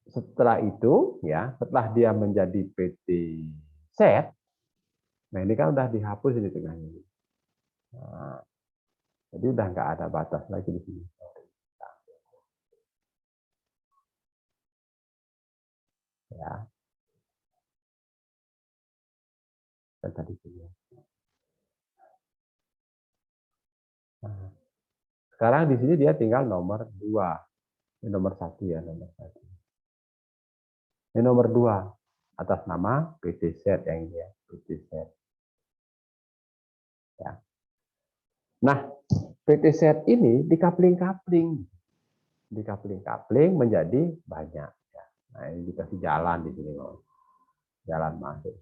setelah itu ya, setelah dia menjadi PT set, nah ini kan udah dihapus di tengahnya. Nah, jadi udah nggak ada batas lagi di sini. Ya, dan tadi sini. Nah, sekarang di sini dia tinggal nomor 2. Ini nomor 1 ya, nomor 1. Ini nomor 2 atas nama PTZ yang ini ya, PTZ. Ya. Nah, PTZ ini dikapling-kapling. Dikapling-kapling menjadi banyak ya. Nah, ini dikasih jalan di sini loh. Jalan masuk.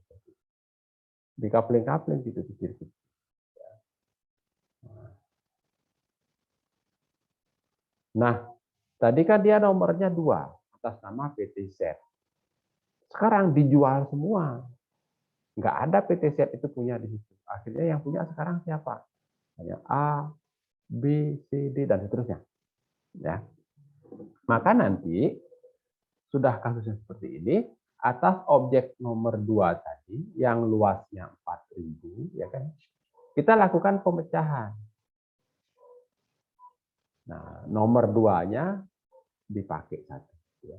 Dikapling-kapling gitu kecil-kecil. Nah, tadi kan dia nomornya 2 atas nama PTZ. Sekarang dijual semua. Nggak ada PTZ itu punya di situ. Akhirnya yang punya sekarang siapa? Hanya A, B, C, D, dan seterusnya. Ya. Maka nanti, sudah kasusnya seperti ini, atas objek nomor 2 tadi, yang luasnya 4000, ya kan? Kita lakukan pemecahan. Nah, nomor 2-nya dipakai satu. Ya.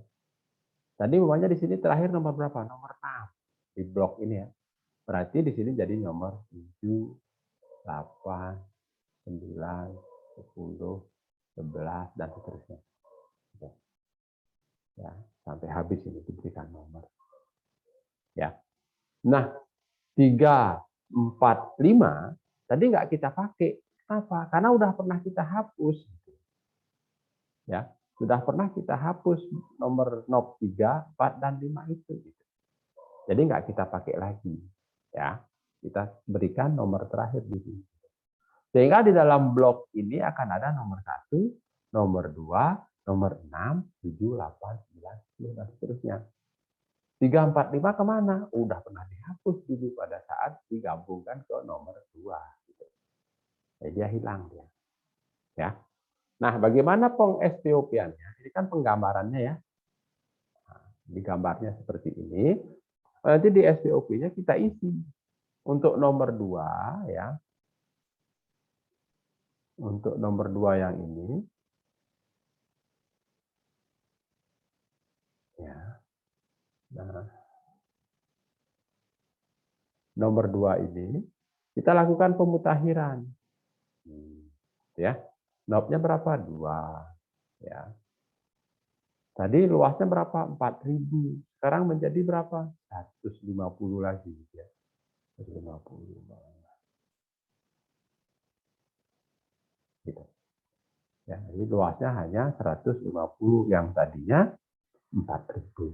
Tadi umpamanya di sini terakhir nomor berapa? Nomor 6 di blok ini ya. Berarti di sini jadi nomor 7, 8, 9, 10, 11 dan seterusnya. Ya, sampai habis ini diberikan nomor. Ya. Nah, 3, 4, 5 tadi nggak kita pakai. Kenapa? Karena udah pernah kita hapus. Ya, sudah pernah kita hapus nomor knob 3, 4 dan 5 itu. Jadi nggak kita pakai lagi. Ya, kita berikan nomor terakhir di sini. Sehingga di dalam blok ini akan ada nomor 1, nomor 2, nomor 6, 7, 8, 9, 10, dan seterusnya. 3, 4, 5 kemana? Udah pernah dihapus dulu pada saat digabungkan ke nomor 2. Jadi dia hilang dia. Ya. Nah, bagaimana peng-SPOP-annya? Ini kan penggambarannya ya. Nah, di gambarnya seperti ini. Nanti di SPOP-nya kita isi. Untuk nomor 2 ya. Untuk nomor 2 yang ini. Ya. nomor 2 ini kita lakukan pemutakhiran. Ya. Nobnya berapa? 2. Ya. Tadi luasnya berapa? 4.000. Sekarang menjadi berapa? 150 lagi. Ya. 150. Gitu. Ya, jadi luasnya hanya 150 yang tadinya 4.000.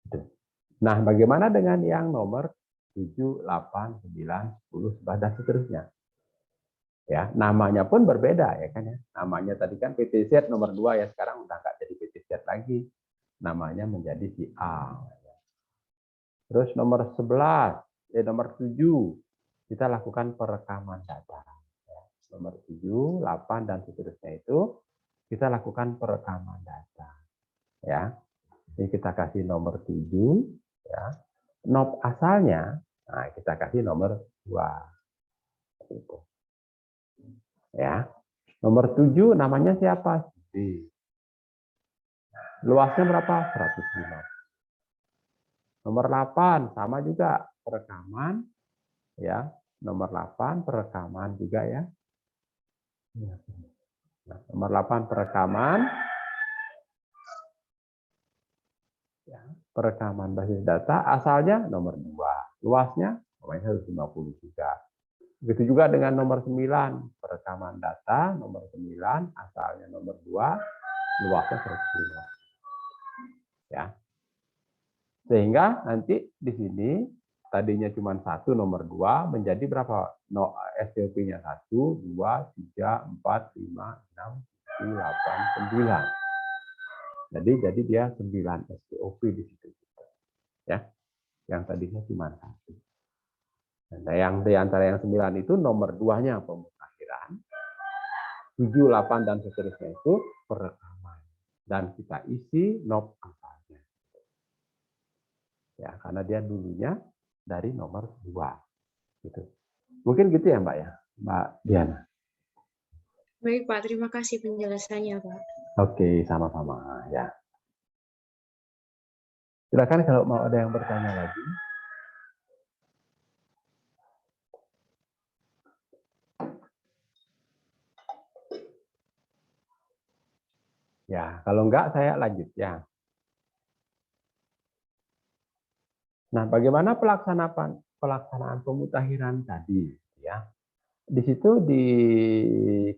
Gitu. Nah, bagaimana dengan yang nomor 7, 8, 9, 10, 11, dan seterusnya? Ya, namanya pun berbeda ya kan ya. Namanya tadi kan PTZ nomor 2 ya, sekarang udah nggak jadi PTZ lagi. Namanya menjadi si A. Terus nomor 11, nomor 7 kita lakukan perekaman data. Ya, nomor 7, 8 dan seterusnya itu kita lakukan perekaman data. Ya. Ini kita kasih nomor 7 ya. Nob asalnya nah kita kasih nomor 2. Itu. Ya. Nomor 7 namanya siapa? B. Luasnya berapa? 105. Nomor 8 sama juga perekaman ya. Nomor 8 perekaman juga ya. Nah, nomor 8 perekaman ya, perekaman basis data asalnya nomor 2. Luasnya namanya 150 juga. Begitu juga dengan nomor 9, perekaman data nomor 9, asalnya nomor 2, luasnya 105. Ya. Sehingga nanti di sini tadinya cuma 1 nomor 2 menjadi berapa? No, STOP-nya 1, 2, 3, 4, 5, 6, 7, 8, 9. Jadi dia 9 STOP di situ. Ya. Yang tadinya cuma 1. Nah, yang di antara yang 9 itu nomor 2-nya pemutakhiran, 7, 8 dan seterusnya itu perekaman. Dan kita isi nob asalnya. Ya, karena dia dulunya dari nomor 2. Gitu. Mungkin gitu ya, Mbak ya, Mbak Diana. Baik, Pak. Terima kasih penjelasannya, Pak. Oke, sama-sama ya. Silakan kalau mau ada yang bertanya lagi. Ya, kalau enggak saya lanjut ya. Nah, bagaimana pelaksanaan pemutakhiran tadi ya? Di situ di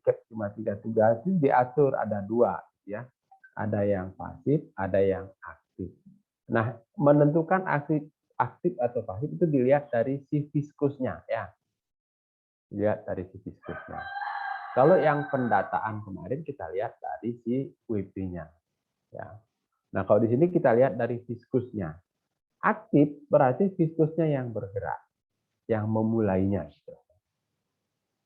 CAP 533 itu diatur ada 2 ya. Ada yang pasif, ada yang aktif. Nah, menentukan aktif atau pasif itu dilihat dari si viskusnya ya. Lihat dari si viskusnya. Kalau yang pendataan kemarin kita lihat dari si WP-nya. Ya. Nah, kalau di sini kita lihat dari viskusnya. Aktif berarti viskusnya yang bergerak, yang memulainya.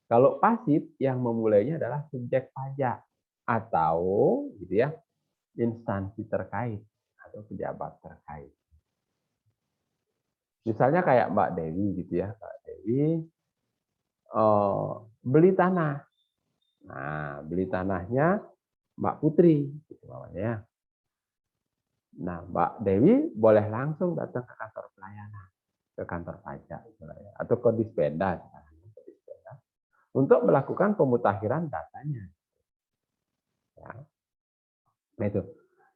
Kalau pasif yang memulainya adalah subjek pajak atau gitu ya, instansi terkait atau pejabat terkait. Misalnya kayak Mbak Dewi gitu ya, Mbak Dewi beli tanah. Nah, beli tanahnya Mbak Putri, gitu namanya ya. Nah, Mbak Dewi boleh langsung datang ke kantor pelayanan, ke kantor pajak, atau ke Dispenda, untuk melakukan pemutakhiran datanya. Ya. Nah itu.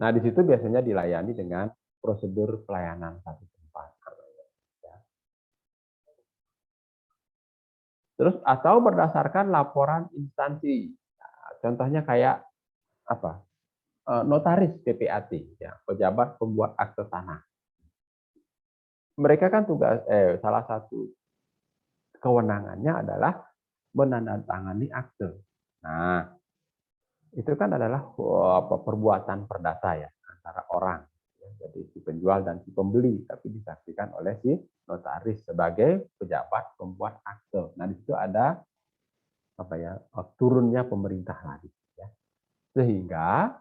Nah di situ biasanya dilayani dengan prosedur pelayanan satu tempat. Ya. Terus atau berdasarkan laporan instansi. Nah, contohnya kayak apa? Notaris PPAT, ya, pejabat pembuat akte tanah. Mereka kan salah satu kewenangannya adalah menandatangani akte. Nah, itu kan adalah perbuatan perdata ya antara orang. Jadi si penjual dan si pembeli, tapi disaksikan oleh si notaris sebagai pejabat pembuat akte. Nah, di situ ada turunnya pemerintah lagi. Ya. Sehingga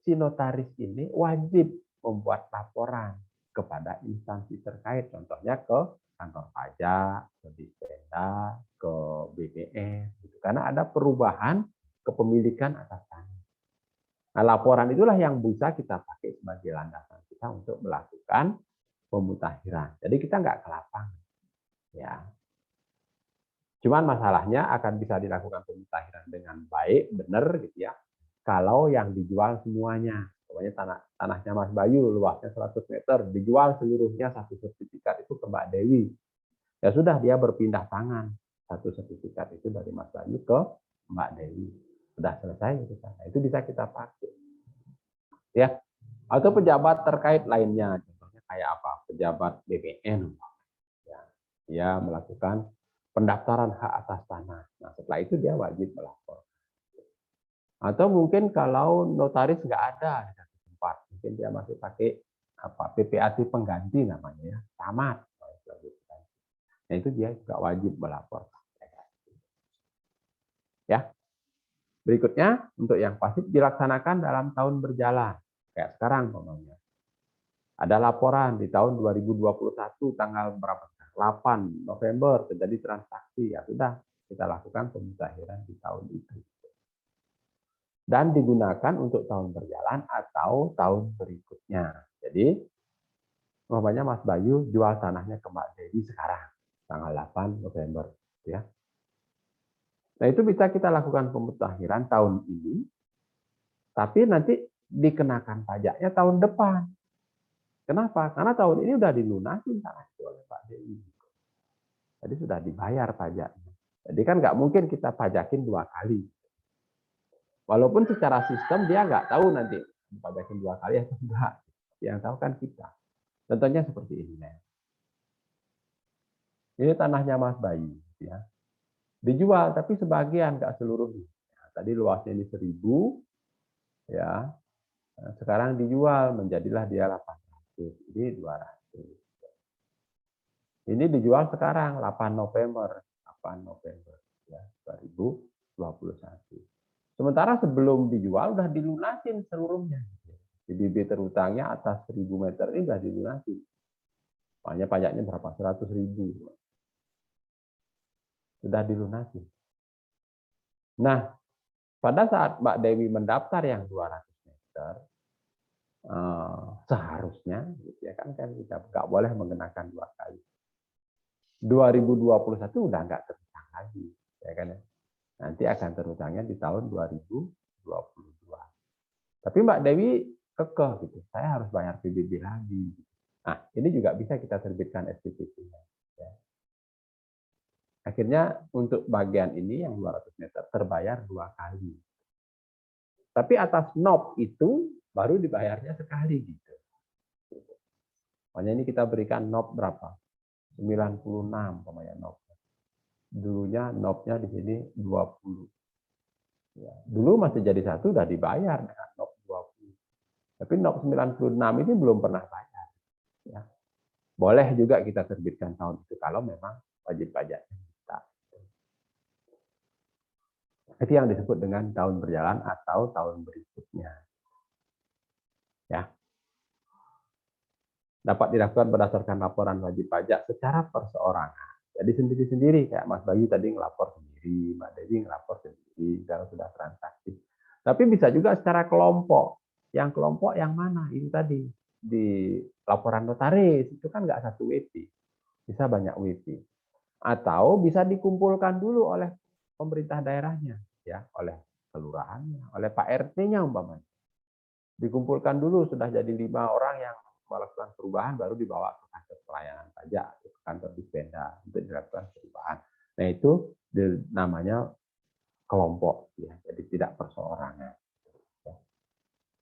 si notaris ini wajib membuat laporan kepada instansi terkait, contohnya ke kantor pajak, ke Dispenda, ke BPS, gitu. Karena ada perubahan kepemilikan atas tanah. Nah, laporan itulah yang bisa kita pakai sebagai landasan kita untuk melakukan pemutakhiran. Jadi kita nggak ke lapangan. Ya. Cuman masalahnya akan bisa dilakukan pemutakhiran dengan baik, benar gitu ya. Kalau yang dijual semuanya, pokoknya tanahnya Mas Bayu luasnya 100 meter, dijual seluruhnya satu sertifikat itu ke Mbak Dewi. Ya sudah, dia berpindah tangan. Satu sertifikat itu dari Mas Bayu ke Mbak Dewi. Sudah selesai itu. Nah, itu bisa kita pakai. Ya. Atau pejabat terkait lainnya, contohnya kayak apa? Pejabat BPN. Ya. Dia melakukan pendaftaran hak atas tanah. Nah, setelah itu dia wajib melapor. Atau mungkin kalau notaris nggak ada di satu tempat, mungkin dia masih pakai apa PPAT pengganti namanya ya, tamat. Nah, itu dia juga wajib melapor. Ya. Berikutnya, untuk yang pasif dilaksanakan dalam tahun berjalan. Kayak sekarang pokoknya. Ada laporan di tahun 2021 tanggal berapa? 8 November terjadi transaksi. Ya sudah, kita lakukan pemutakhiran di tahun itu. Dan digunakan untuk tahun berjalan atau tahun berikutnya. Jadi, umpamanya Mas Bayu jual tanahnya ke Mbak Dewi sekarang, tanggal 8 November. Ya. Nah, itu bisa kita lakukan pemutakhiran tahun ini, tapi nanti dikenakan pajaknya tahun depan. Kenapa? Karena tahun ini sudah dilunasin tanah itu oleh Pak Dewi. Jadi sudah dibayar pajaknya. Jadi kan nggak mungkin kita pajakin 2 kali. Walaupun secara sistem dia nggak tahu nanti dipajakin 2 kali atau enggak. Yang tahu kan kita. Contohnya seperti ini. Ini tanahnya Mas Bayu. Ya. Dijual, tapi sebagian, nggak seluruhnya. Nah, tadi luasnya ini 1000. Ya. Nah, sekarang dijual, menjadilah dia 800. Ini 200. Ini dijual sekarang, 8 November. 8 November. Ya, 2021. Sementara sebelum dijual udah dilunasin seluruhnya. PBB terutangnya atas 1000 meter ini udah dilunasin. Makanya pajaknya berapa? 100.000. Sudah dilunasin. Nah, pada saat Mbak Dewi mendaftar yang 200 meter, seharusnya, gitu ya kan kita nggak boleh mengenakan 2 kali. 2021 udah nggak terutang lagi, ya kan ya. Nanti akan terutangnya di tahun 2022. Tapi Mbak Dewi kekeh gitu, saya harus bayar PBB lagi. Nah, ini juga bisa kita terbitkan SPPT-nya. Ya. Akhirnya untuk bagian ini yang 200 meter terbayar 2 kali. Tapi atas NOP itu baru dibayarnya sekali gitu. Makanya ini kita berikan NOP berapa? 96 pokoknya NOP. Dulunya NOP-nya di sini 20. Ya, dulu masih jadi 1 udah dibayar dengan NOP 20. Tapi NOP 96 ini belum pernah bayar. Ya. Boleh juga kita terbitkan tahun itu kalau memang wajib pajaknya kita. Itu yang disebut dengan tahun berjalan atau tahun berikutnya. Ya. Dapat dilakukan berdasarkan laporan wajib pajak secara perseorangan. Jadi sendiri-sendiri, kayak Mas Bayu tadi ngelapor sendiri, Mbak Dewi ngelapor sendiri, kalau sudah transaksi. Tapi bisa juga secara kelompok. Yang kelompok yang mana? Ini tadi, di laporan notaris, itu kan nggak satu WP. Bisa banyak WP. Atau bisa dikumpulkan dulu oleh pemerintah daerahnya, ya, oleh kelurahannya, oleh Pak RT-nya umpamanya. Dikumpulkan dulu, sudah jadi 5 orang yang melakukan perubahan, baru dibawa ke kantor pelayanan pajak, ke kantor Dispenda untuk dilakukan perubahan. Nah, itu namanya kelompok, ya, jadi tidak perseorangan. Ya.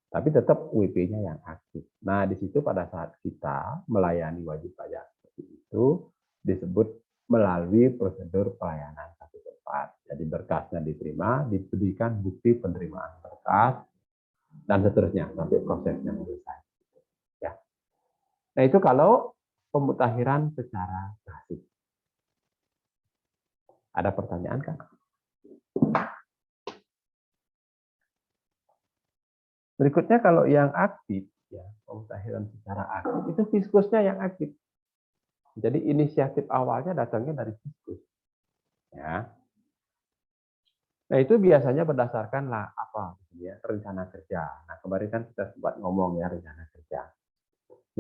Tapi tetap WP-nya yang aktif. Nah, di situ pada saat kita melayani wajib pajak seperti itu, disebut melalui prosedur pelayanan satu tempat. Jadi berkasnya diterima, diberikan bukti penerimaan berkas, dan seterusnya sampai prosesnya selesai. Ya. Nah, itu kalau pemutakhiran secara pasif. Ada pertanyaan kan? Berikutnya kalau yang aktif, ya, pemutakhiran secara aktif itu fiskusnya yang aktif. Jadi inisiatif awalnya datangnya dari fiskus. Ya. Nah, itu biasanya berdasarkan lah apa ya, rencana kerja. Nah, kemarin kan kita sempat ngomong ya rencana kerja.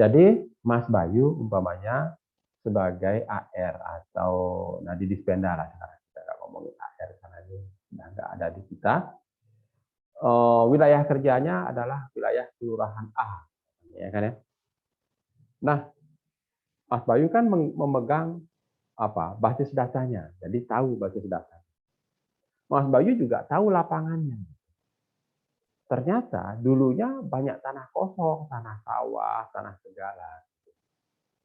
Jadi Mas Bayu umpamanya sebagai AR atau Nadi Dispenda lah sekarang kita nggak ngomongin AR karena ini sudah nggak ada di kita. Wilayah kerjanya adalah wilayah kelurahan A, ya kan ya. Nah, Mas Bayu kan memegang basis datanya, jadi tahu basis data. Mas Bayu juga tahu lapangannya. Ternyata dulunya banyak tanah kosong, tanah sawah, tanah segala.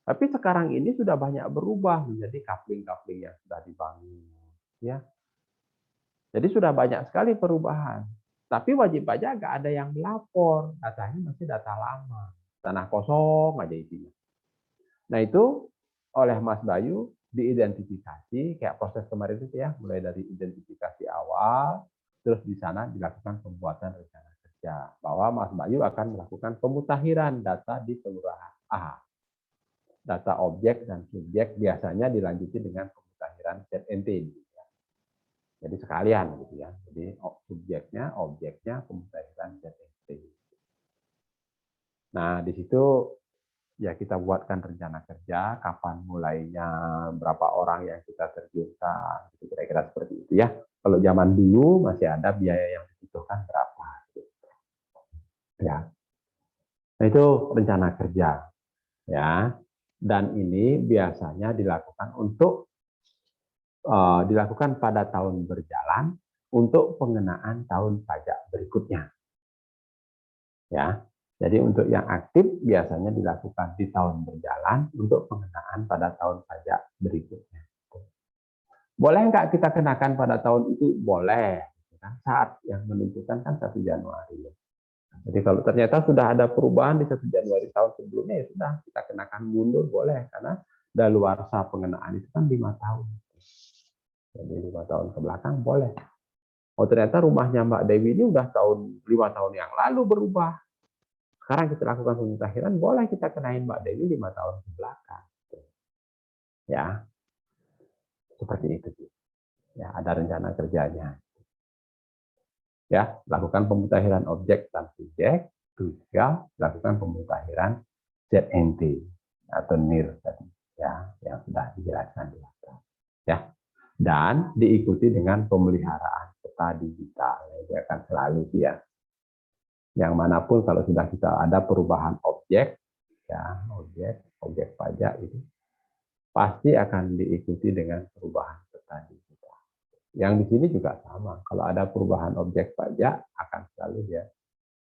Tapi sekarang ini sudah banyak berubah menjadi kapling-kapling yang sudah dibangun, ya. Jadi sudah banyak sekali perubahan. Tapi wajib pajak nggak ada yang melapor, datanya masih data lama, tanah kosong aja isinya. Nah itu oleh Mas Bayu diidentifikasi kayak proses kemarin itu ya, mulai dari identifikasi awal, terus di sana dilakukan pembuatan rencana kerja bahwa Mas Bayu akan melakukan pemutakhiran data di kelurahan A. Data objek dan subjek biasanya dilanjuti dengan pemutakhiran ZNT. Jadi sekalian gitu ya. Jadi subjeknya, objeknya, pemutakhiran ZNT. Nah di situ ya kita buatkan rencana kerja, kapan mulainya, berapa orang yang kita terjunkan, kira-kira seperti itu ya. Kalau zaman dulu masih ada biaya yang dibutuhkan berapa. Ya. Nah itu rencana kerja. Ya. Dan ini biasanya dilakukan dilakukan pada tahun berjalan untuk pengenaan tahun pajak berikutnya. Ya. Jadi untuk yang aktif biasanya dilakukan di tahun berjalan untuk pengenaan pada tahun pajak berikutnya. Boleh nggak kita kenakan pada tahun itu? Boleh. Saat yang menentukan kan 1 Januari. Jadi kalau ternyata sudah ada perubahan di 1 Januari tahun sebelumnya, ya sudah kita kenakan mundur boleh. Karena daluarsa pengenaan itu kan 5 tahun. Jadi 5 tahun ke belakang boleh. Oh ternyata rumahnya Mbak Dewi ini udah 5 tahun yang lalu berubah. Sekarang kita lakukan pemutakhiran, boleh kita kenain Mbak Dewi 5 tahun ke belakang. Ya, seperti itu. Ya, ada rencana kerjanya. Ya, lakukan pemutakhiran objek dan subjek, juga lakukan pemutakhiran ZNT atau NIR tadi, ya, yang sudah dijelaskan di atas. Ya, dan diikuti dengan pemeliharaan peta digital. Itu akan selalu ya. Yang manapun kalau sudah kita ada perubahan objek, ya objek pajak itu pasti akan diikuti dengan perubahan peta digital. Yang di sini juga sama. Kalau ada perubahan objek pajak akan selalu ya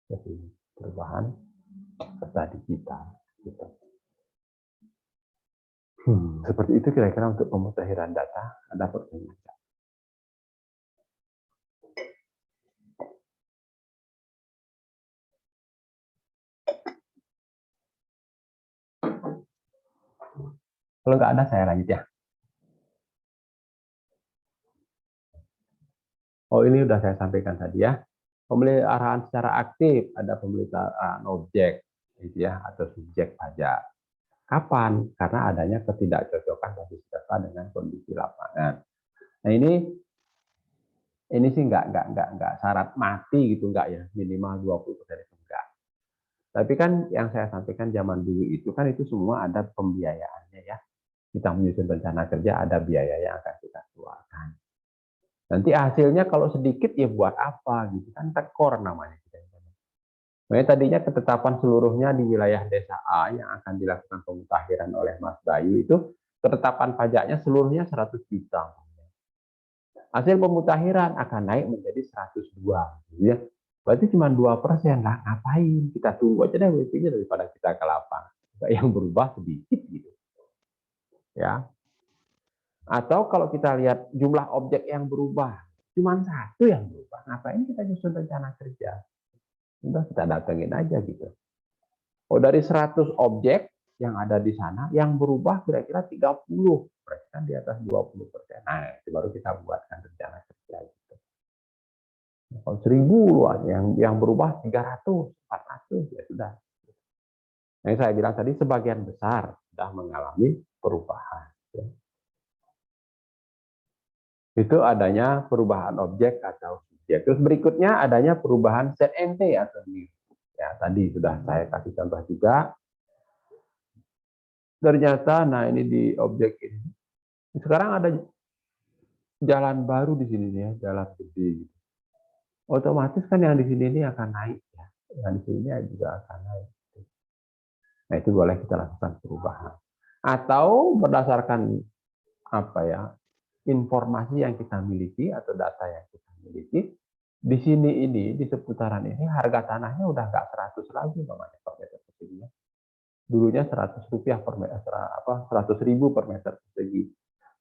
jadi perubahan peta digital. Gitu. Seperti itu kira-kira untuk pemutakhiran data. Ada pertanyaan? Kalau nggak ada saya lanjut ya. Oh ini sudah saya sampaikan tadi ya. Pemeliharaan secara aktif, ada pemeliharaan objek gitu ya, atau subjek pajak. Kapan? Karena adanya ketidakcocokan basis data dengan kondisi lapangan. Nah ini sih nggak syarat mati gitu nggak ya, minimal 20% itu enggak. Tapi kan yang saya sampaikan zaman dulu itu kan itu semua ada pembiayaannya ya. Kita menyusun rencana kerja ada biaya yang akan kita keluarkan. Nanti hasilnya kalau sedikit ya buat apa gitu kan, tekor namanya. Makanya tadinya ketetapan seluruhnya di wilayah desa A yang akan dilakukan pemutakhiran oleh Mas Bayu itu ketetapan pajaknya seluruhnya 100 juta. Hasil pemutakhiran akan naik menjadi 102 gitu ya. Berarti cuma 2% lah, ngapain? Kita tunggu aja deh WP-nya daripada kita ke lapang. Yang berubah sedikit gitu. Ya. Atau kalau kita lihat jumlah objek yang berubah, cuma 1 yang berubah. Ngapain kita nyusun rencana kerja? Udah kita datengin aja gitu. Oh dari 100 objek yang ada di sana, yang berubah kira-kira 30, berarti kan di atas 20%. Nah, itu baru kita buatkan rencana kerja gitu. Kalau 1000 yang berubah 300, 400 ya sudah. Yang saya bilang tadi sebagian besar sudah mengalami perubahan. Ya. Itu adanya perubahan objek atau subjek. Terus berikutnya adanya perubahan ZNT atau NIR. Ya, tadi sudah saya kasih contoh juga. ternyata, nah ini di objek ini. Sekarang ada jalan baru di sini nih ya, jalan gede. Otomatis kan yang di sini ini akan naik ya. Yang di sini juga akan naik. Nah, itu boleh kita lakukan perubahan. Atau berdasarkan apa ya, informasi yang kita miliki atau data yang kita miliki, di sini ini, di seputaran ini harga tanahnya udah nggak 100 lagi namanya per meter persegi. Dulunya 100 rupiah per meter, 100.000 per meter persegi.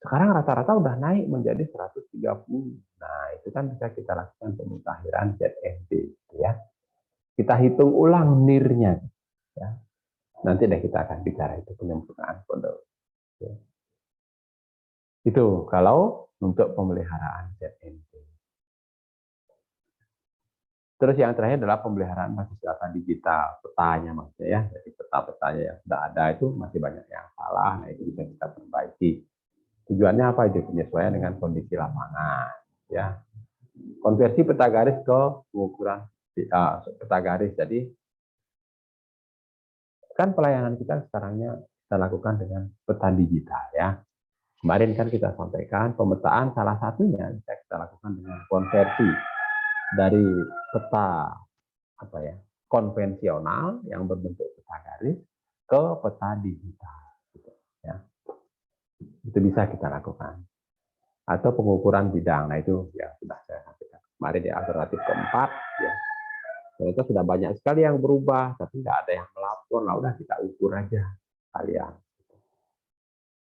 Sekarang rata-rata udah naik menjadi 130. Nah, itu kan bisa kita lakukan pemutahiran ZMP, ya. Kita hitung ulang NIR-nya, ya. Nanti deh kita akan bicara itu penyempurnaan kode. Ya. Itu kalau untuk pemeliharaan ZMP. Terus yang terakhir adalah pemeliharaan basis data digital, petanya maksudnya ya. Jadi peta-petanya yang sudah ada itu masih banyak yang salah, nah itu bisa kita perbaiki. Tujuannya apa? Itu penyesuaian dengan kondisi lapangan, ya. Konversi peta garis ke pengukuran peta garis. Jadi kan pelayanan kita sekarangnya kita lakukan dengan peta digital, ya. Kemarin kan kita sampaikan pemetaan salah satunya bisa kita lakukan dengan konversi dari peta apa ya, konvensional yang berbentuk peta garis ke peta digital, gitu, ya. Itu bisa kita lakukan. Atau pengukuran bidang, nah itu yang sudah saya sampaikan kemarin di alternatif keempat, ya. Ternyata sudah banyak sekali yang berubah, tapi nggak ada yang melapor. Nah, udah kita ukur aja kalian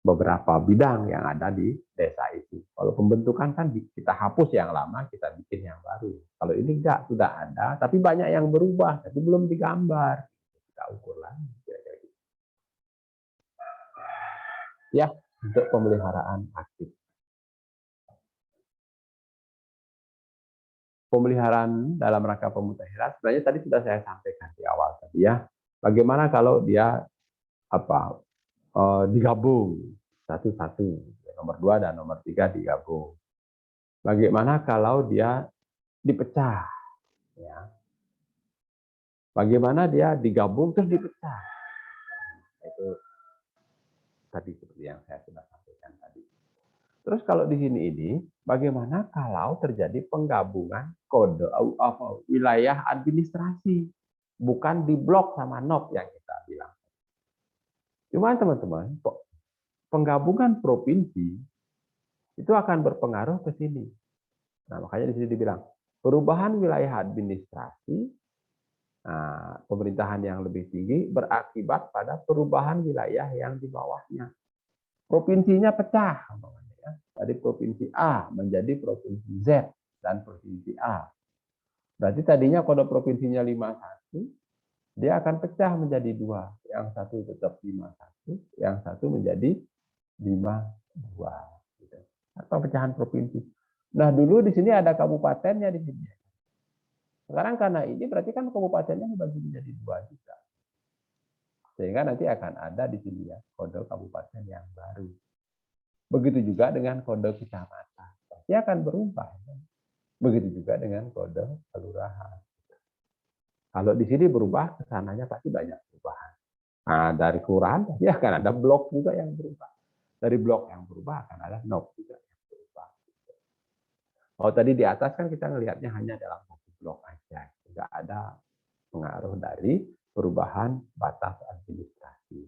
beberapa bidang yang ada di desa itu. Kalau pembentukan kan kita hapus yang lama, kita bikin yang baru. Kalau ini enggak, sudah ada, tapi banyak yang berubah, tapi belum digambar. Kita ukur lagi. Ya, untuk pemeliharaan aktif. Pemeliharaan dalam rangka pemutahiran, sebenarnya tadi sudah saya sampaikan di awal tadi ya. Bagaimana kalau dia digabung satu-satu, nomor 2 dan nomor 3 digabung. Bagaimana kalau dia dipecah, ya. Bagaimana dia digabung terus dipecah. Itu tadi seperti yang saya sudah sampaikan tadi. Terus kalau di sini ini, bagaimana kalau terjadi penggabungan kode wilayah administrasi, bukan di blok sama NOP yang kita bilang. Cuma teman-teman, penggabungan provinsi itu akan berpengaruh ke sini. Nah, makanya di sini dibilang perubahan wilayah administrasi, pemerintahan yang lebih tinggi berakibat pada perubahan wilayah yang di bawahnya. Provinsinya pecah, ya. Dari provinsi A menjadi provinsi Z dan provinsi A. Berarti tadinya kode provinsinya 51, dia akan pecah menjadi 2. Yang satu tetap 51, yang satu menjadi 52. Gitu. Atau pecahan provinsi. Nah, dulu di sini ada kabupatennya di sini. Sekarang karena ini berarti kan kabupatennya dibagi menjadi 2 juga. Sehingga nanti akan ada di sini ya kode kabupaten yang baru. Begitu juga dengan kode kecamatan. Pasti akan berubah. Begitu juga dengan kode kelurahan. Kalau di sini berubah, kesananya pasti banyak perubahan. Nah, dari kelurahan pasti akan ada blok juga yang berubah. Dari blok yang berubah akan ada NOP juga yang berubah. Kalau tadi di atas kan kita ngelihatnya hanya dalam satu blok aja. Tidak ada pengaruh dari perubahan batas administrasi.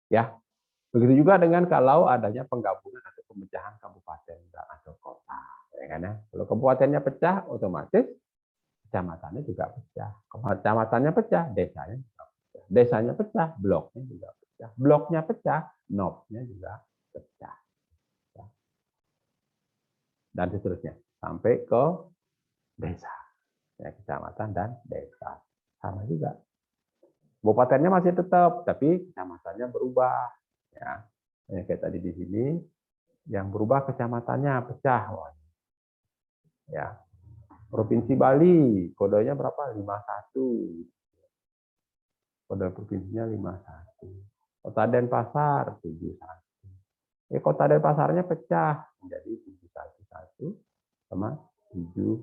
Ya, begitu juga dengan kalau adanya penggabungan atau pemecahan kabupaten atau kota. Ya kan ya? Kalau kabupatennya pecah, otomatis kecamatannya juga pecah. Kecamatannya pecah, desanya juga pecah. Desanya pecah, bloknya juga pecah. Bloknya pecah, NOP-nya juga pecah. Ya. Dan seterusnya sampai ke desa. Ya, kecamatan dan desa. Sama juga. Kabupatennya masih tetap, tapi kecamatannya berubah. Ya. Kayak tadi di sini, yang berubah kecamatannya pecah. Ya. Provinsi Bali, kodenya berapa? 51. Kode provinsinya 51. Kota Denpasar 71. Kota Denpasarnya pecah menjadi 711 sama 72.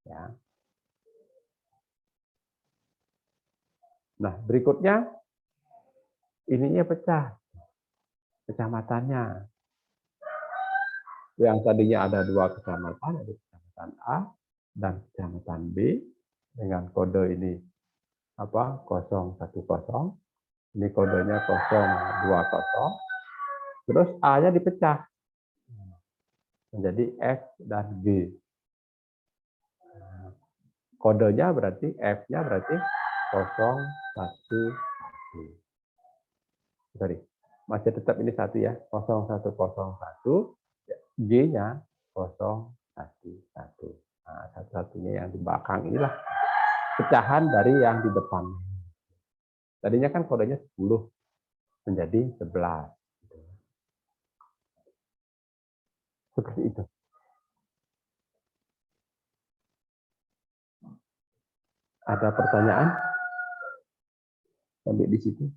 Ya. Nah, berikutnya ininya pecah, kecamatannya. Yang tadinya ada 2 kecamatan, ada kecamatan A dan kecamatan B dengan kode ini 010. Ini kodenya 020. Terus A-nya dipecah menjadi F dan G. Kodenya berarti F-nya berarti 011. Sorry, masih tetap ini 1 ya, 0101. G-nya 011. Nah, satu-satunya yang di belakang inilah pecahan dari yang di depan. Tadinya kan kodenya 10 menjadi 11. Seperti itu. Ada pertanyaan? Sampai di situ.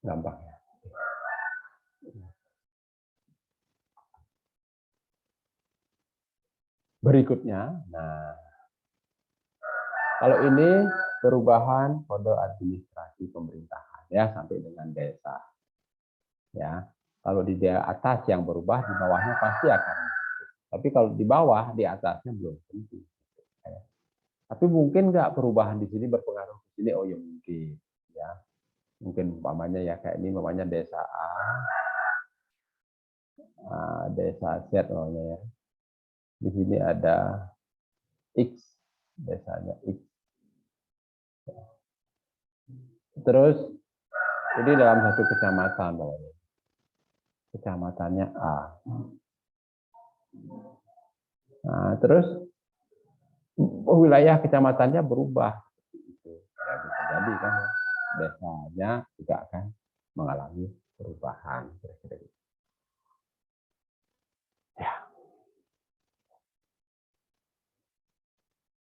Gampang ya. Berikutnya, nah, kalau ini perubahan kode administrasi pemerintahan ya sampai dengan desa. Ya, kalau di atas yang berubah, di bawahnya pasti akan. Tapi kalau di bawah, di atasnya belum tentu. Ya. Tapi mungkin nggak perubahan di sini berpengaruh ke sini? Oh ya mungkin. Ya, mungkin umpamanya ya kayak ini, umpamanya desa A, desa Z namanya ya. Di sini ada X, desanya X. Terus ini dalam satu kecamatan, kecamatannya A. Nah, terus wilayah kecamatannya berubah. Ya, bisa jadi kan desanya juga akan mengalami perubahan. Ya.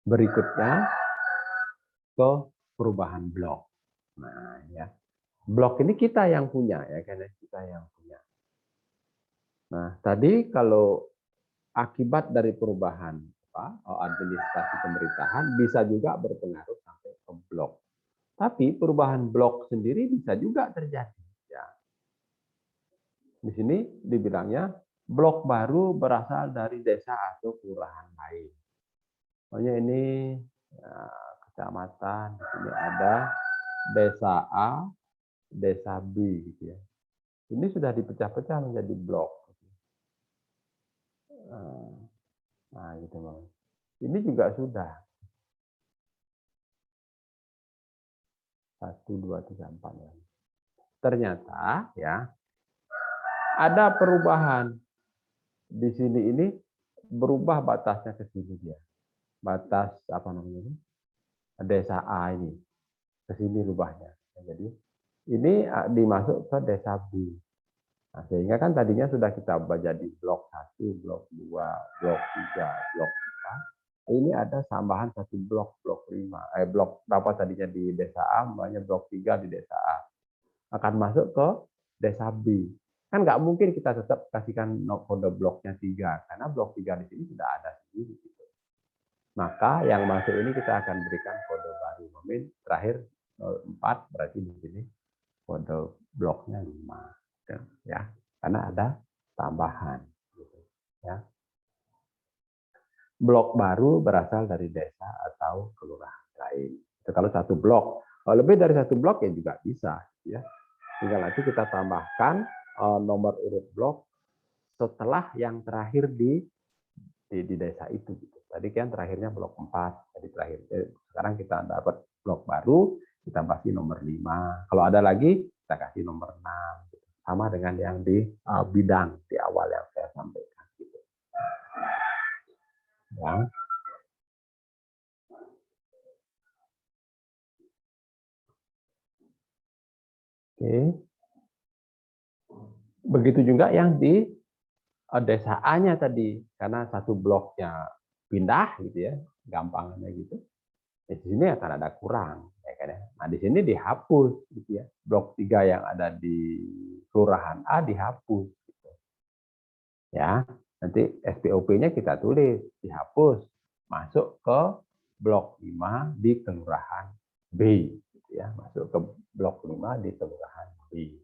Berikutnya ke perubahan blok. Nah, ya. Blok ini kita yang punya ya kan, kita yang punya. Nah, tadi kalau akibat dari perubahan administrasi pemerintahan bisa juga berpengaruh sampai ke blok. Tapi perubahan blok sendiri bisa juga terjadi. Ya. Di sini dibilangnya blok baru berasal dari desa atau kelurahan lain. Pokoknya ini ya, kecamatan, di sini ada desa A, desa B, gitu ya. Ini sudah dipecah-pecah menjadi blok. Nah, gitu Bang. Ini juga sudah 1, 2, 3, 4 ya. Ternyata ya ada perubahan di sini ini berubah batasnya ke sini dia. Batas apa namanya? Desa A ini ke sini rubahnya. Jadi ini dimasuk ke desa B. Nah, sehingga kan tadinya sudah kita ubah jadi blok 1, blok 2, blok 3, blok 4. Ini ada tambahan 1 blok, blok 5. Blok berapa tadinya di desa A, namanya blok 3 di desa A. Akan masuk ke desa B. Kan nggak mungkin kita tetap kasihkan kode bloknya 3, karena blok 3 di sini sudah ada sendiri. Maka yang masuk ini kita akan berikan kode baru. Terakhir 4, berarti di sini kode bloknya 5. Ya, karena ada tambahan. Ya. Blok baru berasal dari desa atau kelurahan lain. Itu kalau satu blok. Kalau lebih dari satu blok ya juga bisa. Ya. Tinggal nanti kita tambahkan nomor urut blok setelah yang terakhir di desa itu. Tadi kan terakhirnya blok 4. Jadi sekarang kita dapat blok baru, kita kasih nomor 5. Kalau ada lagi, kita kasih nomor 6. Sama dengan yang di bidang di awal yang saya sampaikan. Ya. Oke. Begitu juga yang di desa A-nya tadi, karena satu bloknya pindah gitu ya, gampangnya gitu. Di sini akan ada kurang, ya kan ya. Nah, di sini dihapus gitu ya. Blok 3 yang ada di kelurahan A dihapus gitu. Ya, nanti SPOP-nya kita tulis, dihapus, masuk ke blok 5 di kelurahan B, gitu ya, masuk ke blok 5 di kelurahan B.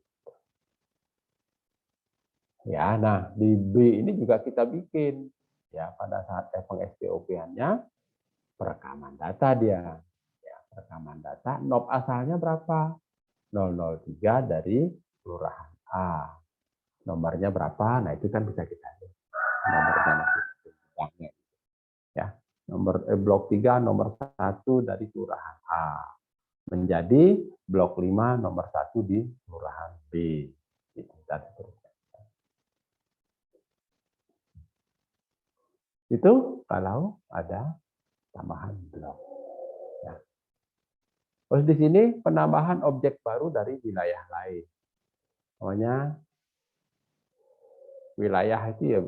Ya, nah di B ini juga kita bikin ya pada saat peng-SPOP-annya perekaman data dia. Ya, perekaman data NOP asalnya berapa? 003 dari kelurahan A. Nomornya berapa? Nah, itu kan bisa kita lihat. Nomornya masih banyak. Ya. Blok 3 nomor 1 dari kelurahan A. Menjadi blok 5 nomor 1 di kelurahan B. Gitu, dan seterusnya. Itu kalau ada tambahan blok. Ya. Terus di sini penambahan objek baru dari wilayah lain. Pokoknya wilayah itu ya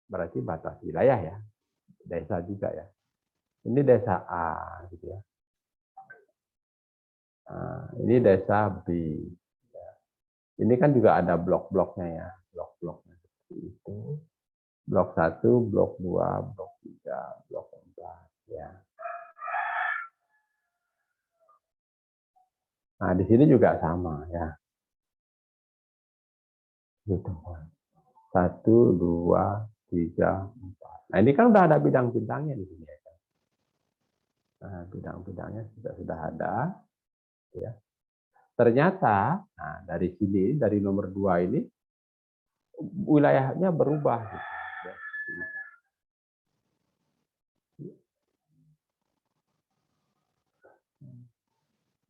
berarti batas wilayah ya. Desa juga ya. Ini desa A gitu ya. Nah, ini desa B. Ini kan juga ada blok-bloknya ya. Blok-bloknya seperti itu. Blok 1, blok 2, blok 3, blok 4 ya. Nah, di sini juga sama ya. Gitu. 1, 2, 3, 4. Nah, ini kan udah ada bidang-bidangnya di sini ya. Nah, bidang-bidangnya sudah ada ya. Ternyata nah dari sini dari nomor 2 ini wilayahnya berubah gitu.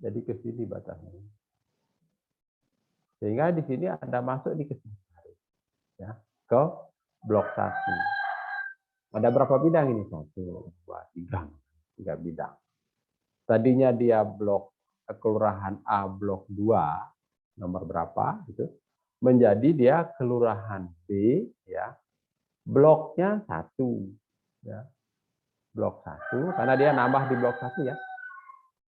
Jadi ke sini batasnya. Sehingga di sini Anda masuk di ke sini ya, ke blok 1. Ada berapa bidang ini? 1, 2, 3. 3 bidang. Tadinya dia blok kelurahan A blok 2 nomor berapa gitu. Menjadi dia kelurahan B ya. Bloknya 1 ya. Blok 1 karena dia nambah di blok 1 ya.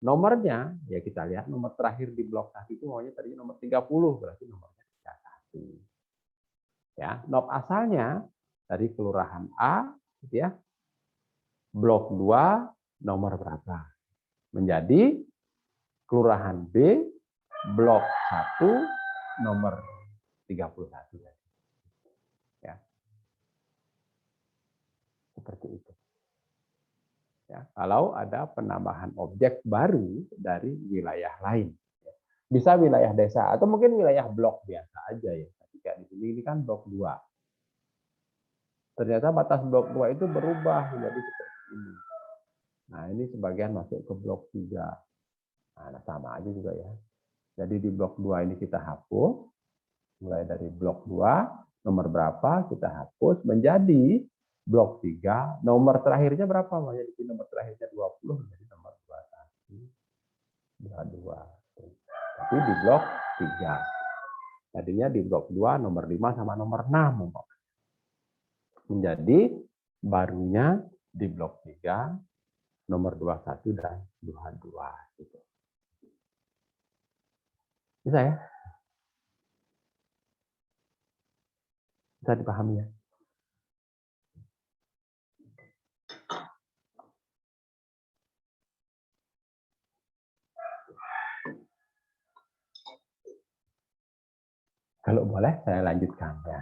Nomornya ya kita lihat nomor terakhir di blok 1 itu maunya tadi nomor 30 berarti nomornya 31. Ya, NOP asalnya dari kelurahan A gitu ya. Blok 2 nomor berapa? Menjadi kelurahan B blok 1 nomor 31. Ya. Seperti itu. Ya, kalau ada penambahan objek baru dari wilayah lain. Bisa wilayah desa atau mungkin wilayah blok biasa aja ya. Ketika di sini ini kan blok 2. Ternyata batas blok 2 itu berubah menjadi seperti ini. Nah, ini sebagian masuk ke blok 3. Nah, sama aja juga ya. Jadi di blok 2 ini kita hapus. Mulai dari blok 2, nomor berapa kita hapus menjadi blok 3, nomor terakhirnya berapa? Jadi nomor terakhirnya 20 menjadi nomor 21, 22. Tapi di blok 3. Tadinya di blok 2 nomor 5 sama nomor 6. Menjadi barunya di blok 3 nomor 21 dan 22 gitu. Bisa ya? Bisa dipahami ya? Kalau boleh saya lanjutkan ya.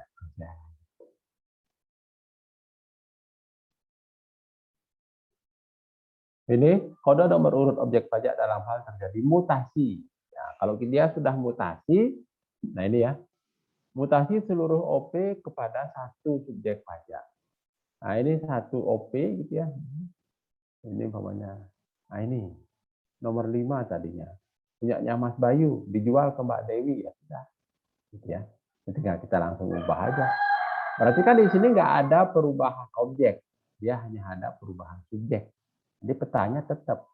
Ini kode nomor urut objek pajak dalam hal terjadi mutasi. Ya, kalau dia sudah mutasi, nah ini ya, mutasi seluruh OP kepada satu subjek pajak. Nah ini satu OP gitu ya. Ini umpamanya, nah ini nomor 5 tadinya. Punyanya Mas Bayu, dijual ke Mbak Dewi ya sudah. Gitu ya. Ketika kita langsung ubah aja. Berarti kan di sini nggak ada perubahan objek, dia hanya ada perubahan subjek. Jadi petanya tetap,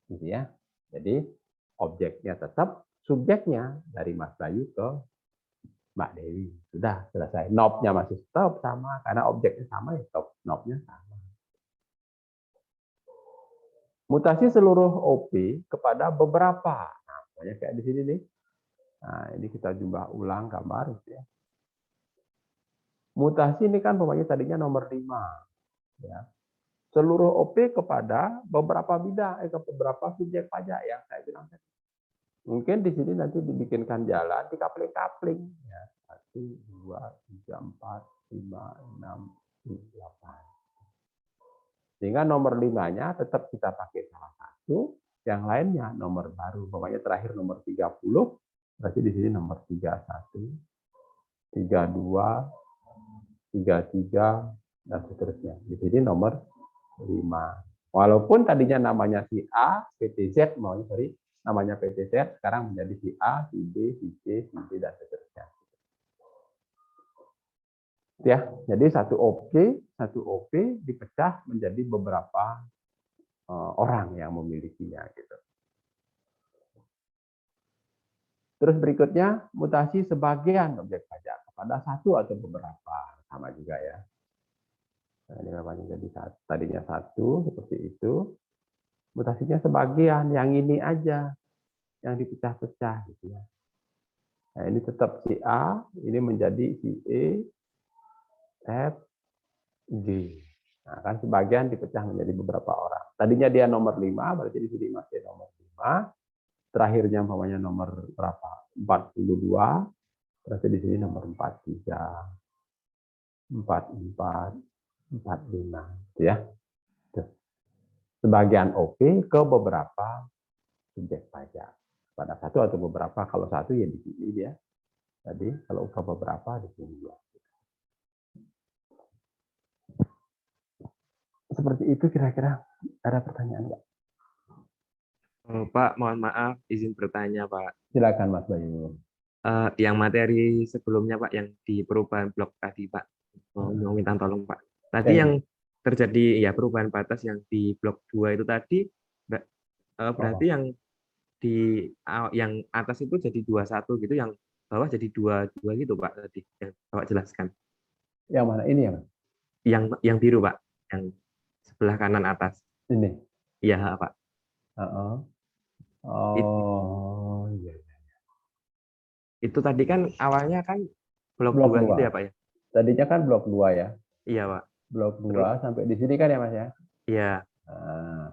gitu ya. Jadi objeknya tetap, subjeknya dari Mas Bayu ke Mbak Dewi. Sudah selesai. Knob-nya masih stop sama, karena objeknya sama ya stop. Knob-nya sama. Mutasi seluruh OP kepada beberapa. Nah, kayak di sini nih. Nah, ini kita jumlah ulang gambar, gitu ya. Mutasi ini kan pokoknya tadinya nomor 5. Ya. Seluruh OP kepada beberapa bidang, ke beberapa subjek pajak yang saya bilang tadi. Mungkin di sini nanti dibikinkan jalan, dikapling-kapling. Ya. 1, 2, 3, 4, 5, 6, 8. Sehingga nomor 5-nya tetap kita pakai salah satu, yang lainnya nomor baru. Pokoknya terakhir nomor 30, berarti di sini nomor 31, 32, 33, dan seterusnya. Di sini nomor 5. Walaupun tadinya namanya si A, PTZ, namanya PTZ, sekarang menjadi si A, si B, si C, si D, dan seterusnya. Ya, jadi satu OP dipecah menjadi beberapa orang yang memilikinya gitu. Terus berikutnya mutasi sebagian objek pajak kepada satu atau beberapa, sama juga ya. Nah, ini namanya jadi tadinya satu seperti itu, mutasinya sebagian, yang ini aja yang dipecah-pecah gitu ya. Nah, ini tetap si A, ini menjadi si E, F, G. Nah, kan sebagian dipecah menjadi beberapa orang. Tadinya dia nomor 5, berarti di sini masih nomor 5. Terakhirnya umpamanya nomor berapa? 42, berarti di sini nomor 43, 44, 45, gitu ya. Sebagian OP ke beberapa subjek pajak. Pada satu atau beberapa, kalau satu ya di sini dia. Jadi kalau ke beberapa di sini dia. Seperti itu kira-kira. Ada pertanyaan nggak? Pak, mohon maaf, izin bertanya, Pak. Silakan Mas Bayu. Yang materi sebelumnya, Pak, yang di perubahan blok tadi, Pak. Mau minta tolong, Pak. Tadi yang terjadi ya perubahan batas yang di blok 2 itu tadi, berarti yang atas itu jadi 21 gitu, yang bawah jadi 22 gitu, Pak, tadi yang Bapak jelaskan. Yang mana ini ya, Mas? Yang biru, Pak, yang sebelah kanan atas. Ini. Iya, Pak. Oh, iya. Itu tadi kan awalnya kan blok Blok 2 gitu 2. ya, Pak ya? Tadinya kan blok 2 ya. Iya, Pak. Blok Terus 2 sampai di sini kan ya, Mas ya? iya. Nah,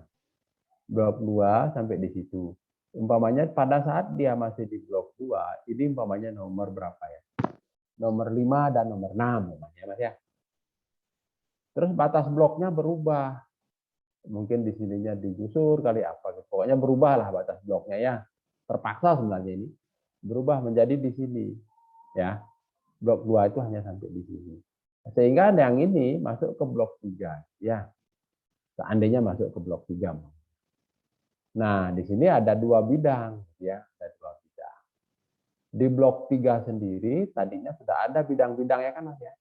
blok 2 sampai di situ. Umpamanya pada saat dia masih di blok 2, ini umpamanya nomor berapa ya? Nomor 5 dan nomor 6 umpamanya, Mas ya. Terus batas bloknya berubah. Mungkin di sininya digusur kali apa gitu. Pokoknya berubahlah batas bloknya ya. Terpaksa sebenarnya ini berubah menjadi di sini. Ya. Blok 2 itu hanya sampai di sini. Sehingga yang ini masuk ke blok 3 ya. Seandainya masuk ke blok 3. Nah, di sini ada 2 bidang ya, ada 2 bidang. Di blok 3 sendiri tadinya sudah ada bidang-bidang ya kan Mas ya.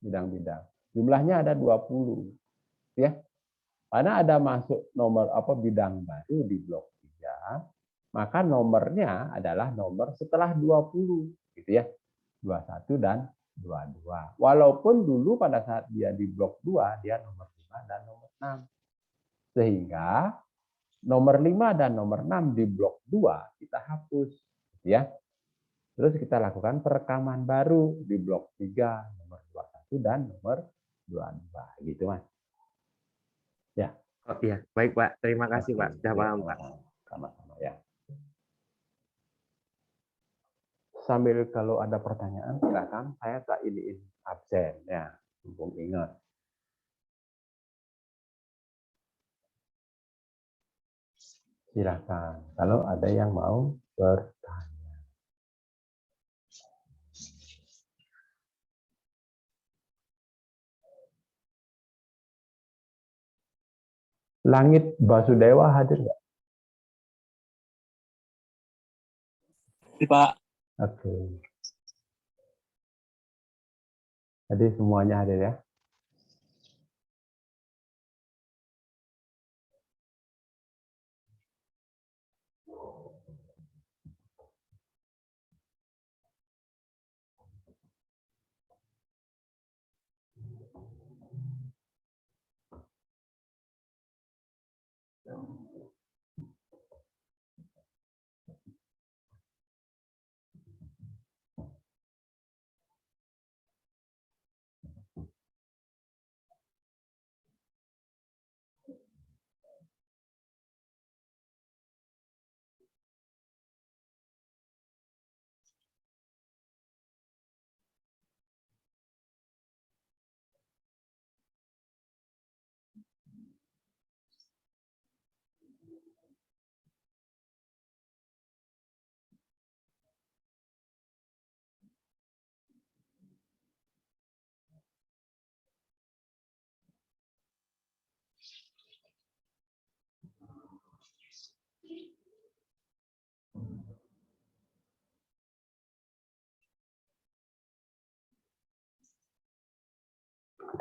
Bidang-bidang. Jumlahnya ada 20 ya. Karena ada masuk nomor bidang baru di blok 3, maka nomornya adalah nomor setelah 20 gitu ya. 21 dan 22. Walaupun dulu pada saat dia di blok 2 dia nomor 5 dan nomor 6. Sehingga nomor 5 dan nomor 6 di blok 2 kita hapus gitu ya. Terus kita lakukan perekaman baru di blok 3 nomor 21 dan nomor 22 gitu Mas. Ya. Oh iya, baik Pak. Terima kasih Pak. Sudah paham Pak. Sama-sama ya. Sambil kalau ada pertanyaan silakan, saya tak iniin absen ya, mumpung ingat. Silakan kalau ada yang mau bertanya. Langit Basudewa hadir nggak? Pak. Oke. Jadi semuanya hadir ya.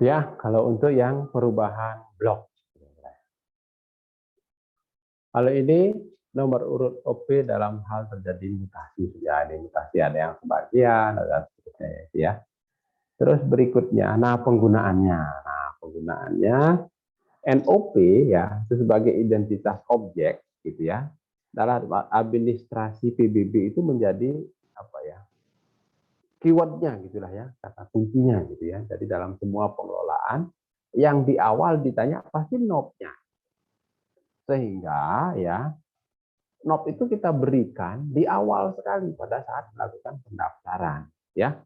Itu ya, kalau untuk yang perubahan blok. Kalau ini nomor urut OP dalam hal terjadi mutasi. Ya, ini mutasi ada yang sebagian, ada seterusnya ya. Terus berikutnya, penggunaannya. Penggunaannya NOP ya, itu sebagai identitas objek gitu ya. Dalam administrasi PBB itu menjadi apa ya? Keywordnya gitulah ya, kata kuncinya gitu ya. Jadi dalam semua pengelolaan yang di awal ditanya pasti NOP-nya. Sehingga ya NOP itu kita berikan di awal sekali pada saat melakukan pendaftaran ya.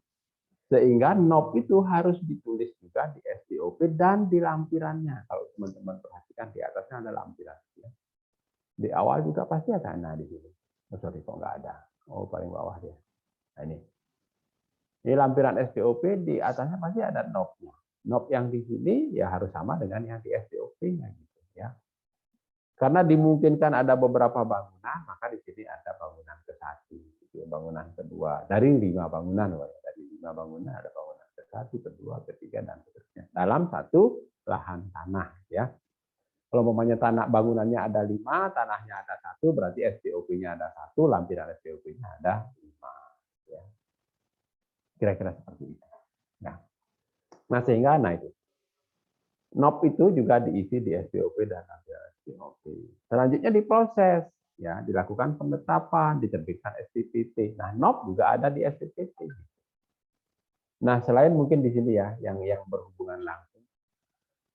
Sehingga NOP itu harus ditulis juga di SDOP dan di lampirannya. Kalau teman-teman perhatikan di atasnya ada lampiran ya. Di awal juga pasti ada di sini. Oh, sorry kok nggak ada. Oh, paling bawah dia. Nah, ini. Ini lampiran SDOP, di atasnya pasti ada NOP-nya. NOP yang di sini ya harus sama dengan yang di SDOP-nya gitu ya. Karena dimungkinkan ada beberapa bangunan, maka di sini ada bangunan ke-1, gitu, bangunan kedua. Dari 5 bangunan, dari 5 bangunan ada bangunan ke-1, kedua, ketiga, dan seterusnya. Dalam satu lahan tanah ya. Kalau umpamanya tanah bangunannya ada 5, tanahnya ada 1, berarti SDOP-nya ada 1, lampiran SDOP-nya ada 5. Ya. Kira-kira seperti itu. Nah, sehingga itu. NOP itu juga diisi di SDOP dan lampiran SDOP. Selanjutnya diproses, ya, dilakukan penetapan, diterbitkan SPPT. Nah, NOP juga ada di SPPT. Nah, selain mungkin di sini ya, yang berhubungan langsung,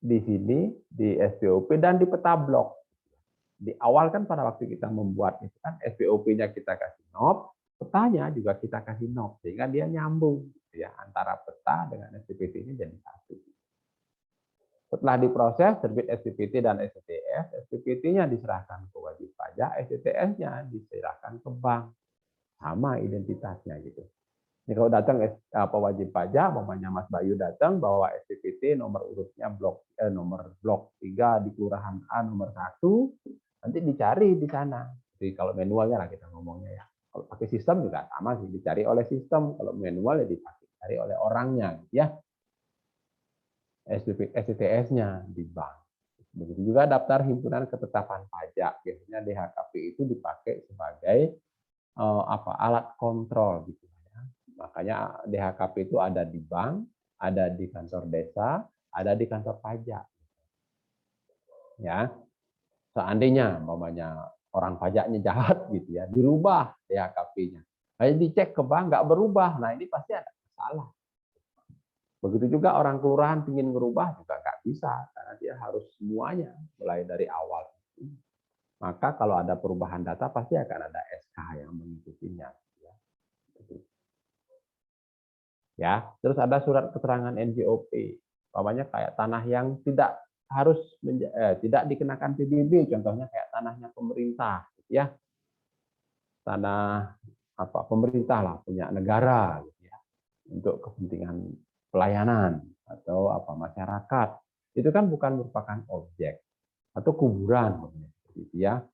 di sini di SPOP dan di peta blok. Di awal kan pada waktu kita membuat itu kan SPOP-nya kita kasih NOP, petanya juga kita kasih NOP, sehingga dia nyambung ya antara peta dengan SPPT-nya jadi satu. Setelah diproses, terbit SPPT dan STTS, SPPT-nya diserahkan ke wajib pajak, STTS-nya diserahkan ke bank. Sama identitasnya gitu. Ini kalau datang wajib pajak, umpamanya Mas Bayu datang bawa SPPT nomor urutnya nomor blok 3 di Kelurahan A nomor 1, nanti dicari di sana. Jadi kalau manualnya lah kita ngomongnya ya. Kalau pakai sistem juga sama sih, dicari oleh sistem. Kalau manual ya dicari oleh orangnya ya. STTS-nya di bank. Begitu juga daftar himpunan ketetapan pajak. Biasanya DHKP itu dipakai sebagai alat kontrol gitu ya. Makanya DHKP itu ada di bank, ada di kantor desa, ada di kantor pajak. Ya. Seandainya umpamanya orang pajaknya jahat gitu ya, dirubah DHKP-nya. Hanya dicek ke bank nggak berubah. Nah, ini pasti ada masalah. Begitu juga orang kelurahan ingin merubah juga nggak bisa, karena dia harus semuanya mulai dari awal. Maka kalau ada perubahan data pasti akan ada SK yang mengikutinya. Ya, terus ada surat keterangan NJOP, umpamanya kayak tanah yang tidak tidak dikenakan PBB, contohnya kayak tanahnya pemerintah, ya, tanah pemerintah lah punya negara, gitu ya, untuk kepentingan pelayanan atau masyarakat, itu kan bukan merupakan objek atau kuburan gitu ya.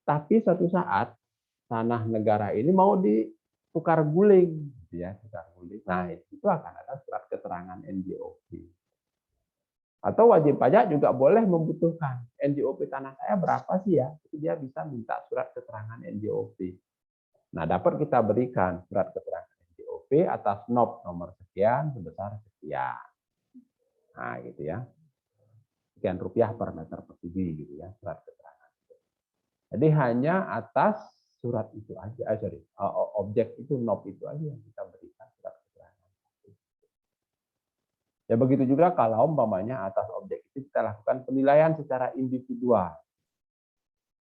Tapi suatu saat tanah negara ini mau ditukar guling gitu ya, tukar guling. Nah, itu akan ada surat keterangan NJOP. Atau wajib pajak juga boleh membutuhkan NJOP tanah saya berapa sih ya? Jadi dia bisa minta surat keterangan NJOP. Nah, dapat kita berikan surat keterangan atas NOP nomor sekian sebesar sekian. Nah, gitu ya. Sekian rupiah per meter persegi gitu ya, surat keterangan. Jadi hanya atas surat itu aja, objek itu NOP itu aja yang kita berikan surat keterangan. Ya begitu juga kalau umpamanya atas objek itu kita lakukan penilaian secara individual.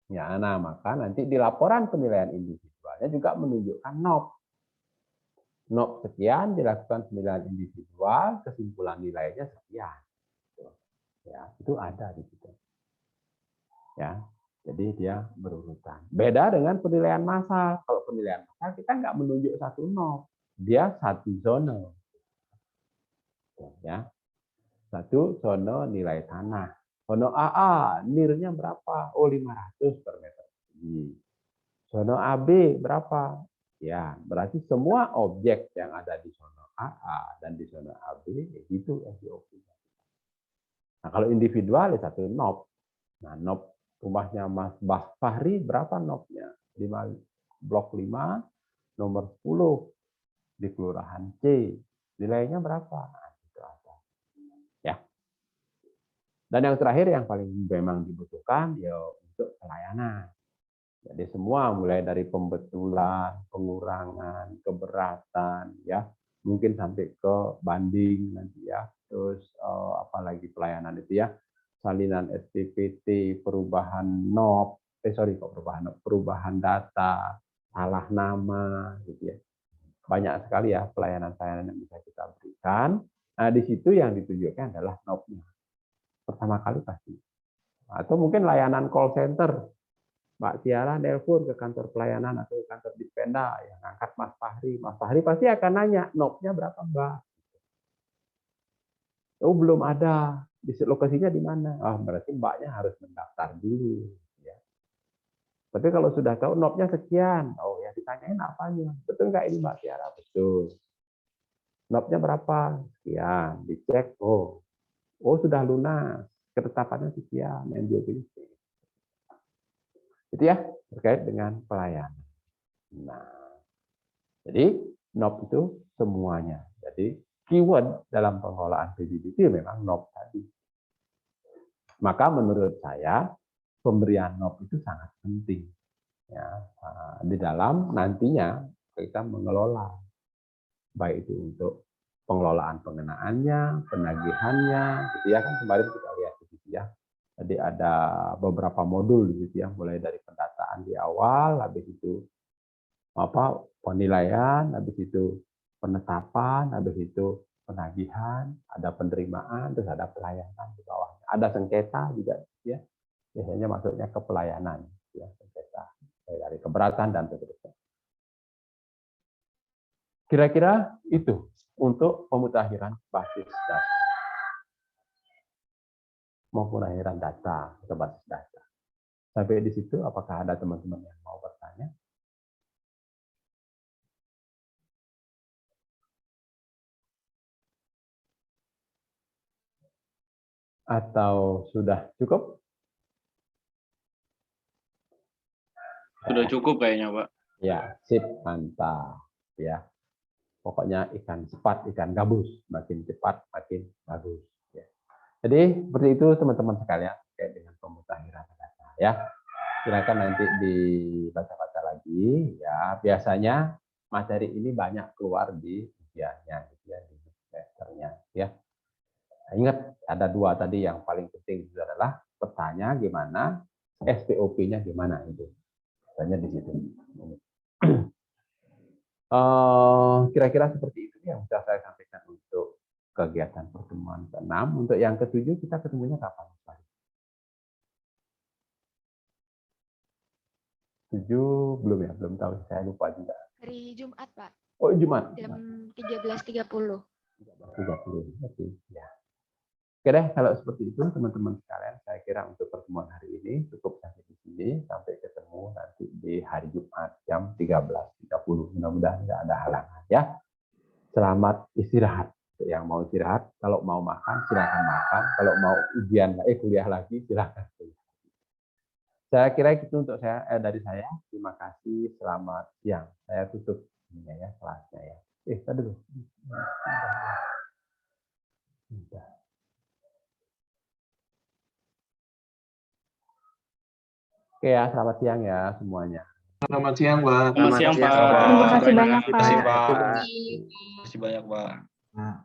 Ya, nah maka nanti di laporan penilaian individualnya juga menunjukkan NOP. NOP sekian dilakukan penilaian individual, kesimpulan nilainya sekian. Ya, itu ada di situ. Ya, jadi dia berurutan. Beda dengan penilaian massal. Kalau penilaian massal kita nggak menunjuk satu NOP, dia satu zona. Ya, satu zona nilai tanah. Zona AA nirnya berapa? Oh 500 per meter persegi. Zona AB berapa? Ya, berarti semua objek yang ada di zona AA dan di zona AB, gitu SDOP-nya. Nah, kalau individual ya 1 knob. Nah, knob rumahnya Mas Fahri berapa knobnya? Blok 5, nomor 10 di Kelurahan C. Nilainya berapa? Nah, itu aja. Ya. Dan yang terakhir yang paling memang dibutuhkan ya untuk pelayanan. Jadi semua mulai dari pembetulan, pengurangan, keberatan, ya mungkin sampai ke banding nanti ya. Terus apalagi pelayanan itu ya, salinan SPPT, perubahan NOP, perubahan data, salah nama, gitu ya. Banyak sekali ya pelayanan-pelayanan yang bisa kita berikan. Nah di situ yang ditujukan adalah NOP-nya. Pertama kali pasti. Atau mungkin layanan call center. Mbak Tiara nelpon ke kantor pelayanan atau ke kantor Dispenda yang angkat Mas Fahri. Mas Fahri pasti akan nanya, NOP-nya berapa, Mbak? Oh, belum ada. Lokasinya di mana? Ah, berarti Mbaknya harus mendaftar dulu. Ya. Tapi kalau sudah tahu NOP-nya sekian, oh ya ditanyain apanya. Betul nggak ini Mbak Tiara? Betul. NOP-nya berapa? Sekian. Dicek, oh sudah lunas. Ketetapannya sekian. NJOP-nya sekian. Itu ya terkait dengan pelayanan. Nah, jadi NOP itu semuanya. Jadi keyword dalam pengelolaan PBB itu memang NOP tadi. Maka menurut saya pemberian NOP itu sangat penting ya di dalam nantinya kita mengelola, baik itu untuk pengelolaan pengenaannya, penagihannya, gitu ya kan kemarin kita lihat gitu ya. Jadi ada beberapa modul gitu ya, mulai dari pendataan di awal, habis itu penilaian, habis itu penetapan, habis itu penagihan, ada penerimaan, terus ada pelayanan di bawahnya. Ada sengketa juga ya. Biasanya masuknya ke pelayanan ya, sengketa dari keberatan dan seterusnya. Kira-kira itu untuk pemutakhiran basis data. Pemutakhiran data ke basis data. Sampai di situ apakah ada teman-teman yang mau bertanya? Atau sudah cukup? Sudah cukup kayaknya, Pak. Ya, sip, mantap. Ya, pokoknya ikan cepat, ikan gabus, makin cepat, makin bagus. Ya. Jadi seperti itu teman-teman sekalian terkait dengan pemutakhiran data. Ya, silakan nanti dibaca-baca lagi. Ya, biasanya materi ini banyak keluar di ujiannya, gitu ya, di semesternya. Ya. Nah, ingat ada 2 tadi yang paling penting itu adalah petanya gimana, SPOP-nya gimana itu. Tanya di situ. Kira-kira seperti itu yang bisa saya sampaikan untuk kegiatan pertemuan ke-6. Untuk yang ke-7 kita ketemunya kapan? 7 belum ya? Belum tahu, saya lupa juga. Hari Jumat, Pak. Oh, Jumat. Jam 13.30. 13.30. Oke, ya. Oke deh, kalau seperti itu teman-teman sekalian, saya kira untuk pertemuan hari ini cukup sampai di sini. Sampai ketemu nanti di hari Jumat jam 13.30. Mudah-mudahan tidak ada halangan ya. Selamat istirahat. Untuk yang mau istirahat, kalau mau makan silakan makan. Kalau mau ujian kuliah lagi silakan. Saya kira itu untuk saya dari saya. Terima kasih. Selamat siang. Saya tutup ini ya kelasnya ya. Tadi dulu. Oke ya, selamat siang ya semuanya. Selamat siang, Pak. Selamat siang, Pak. Pak. Terima kasih banyak, Terima kasih, Pak. Pak. Terima kasih banyak, Pak. Nah.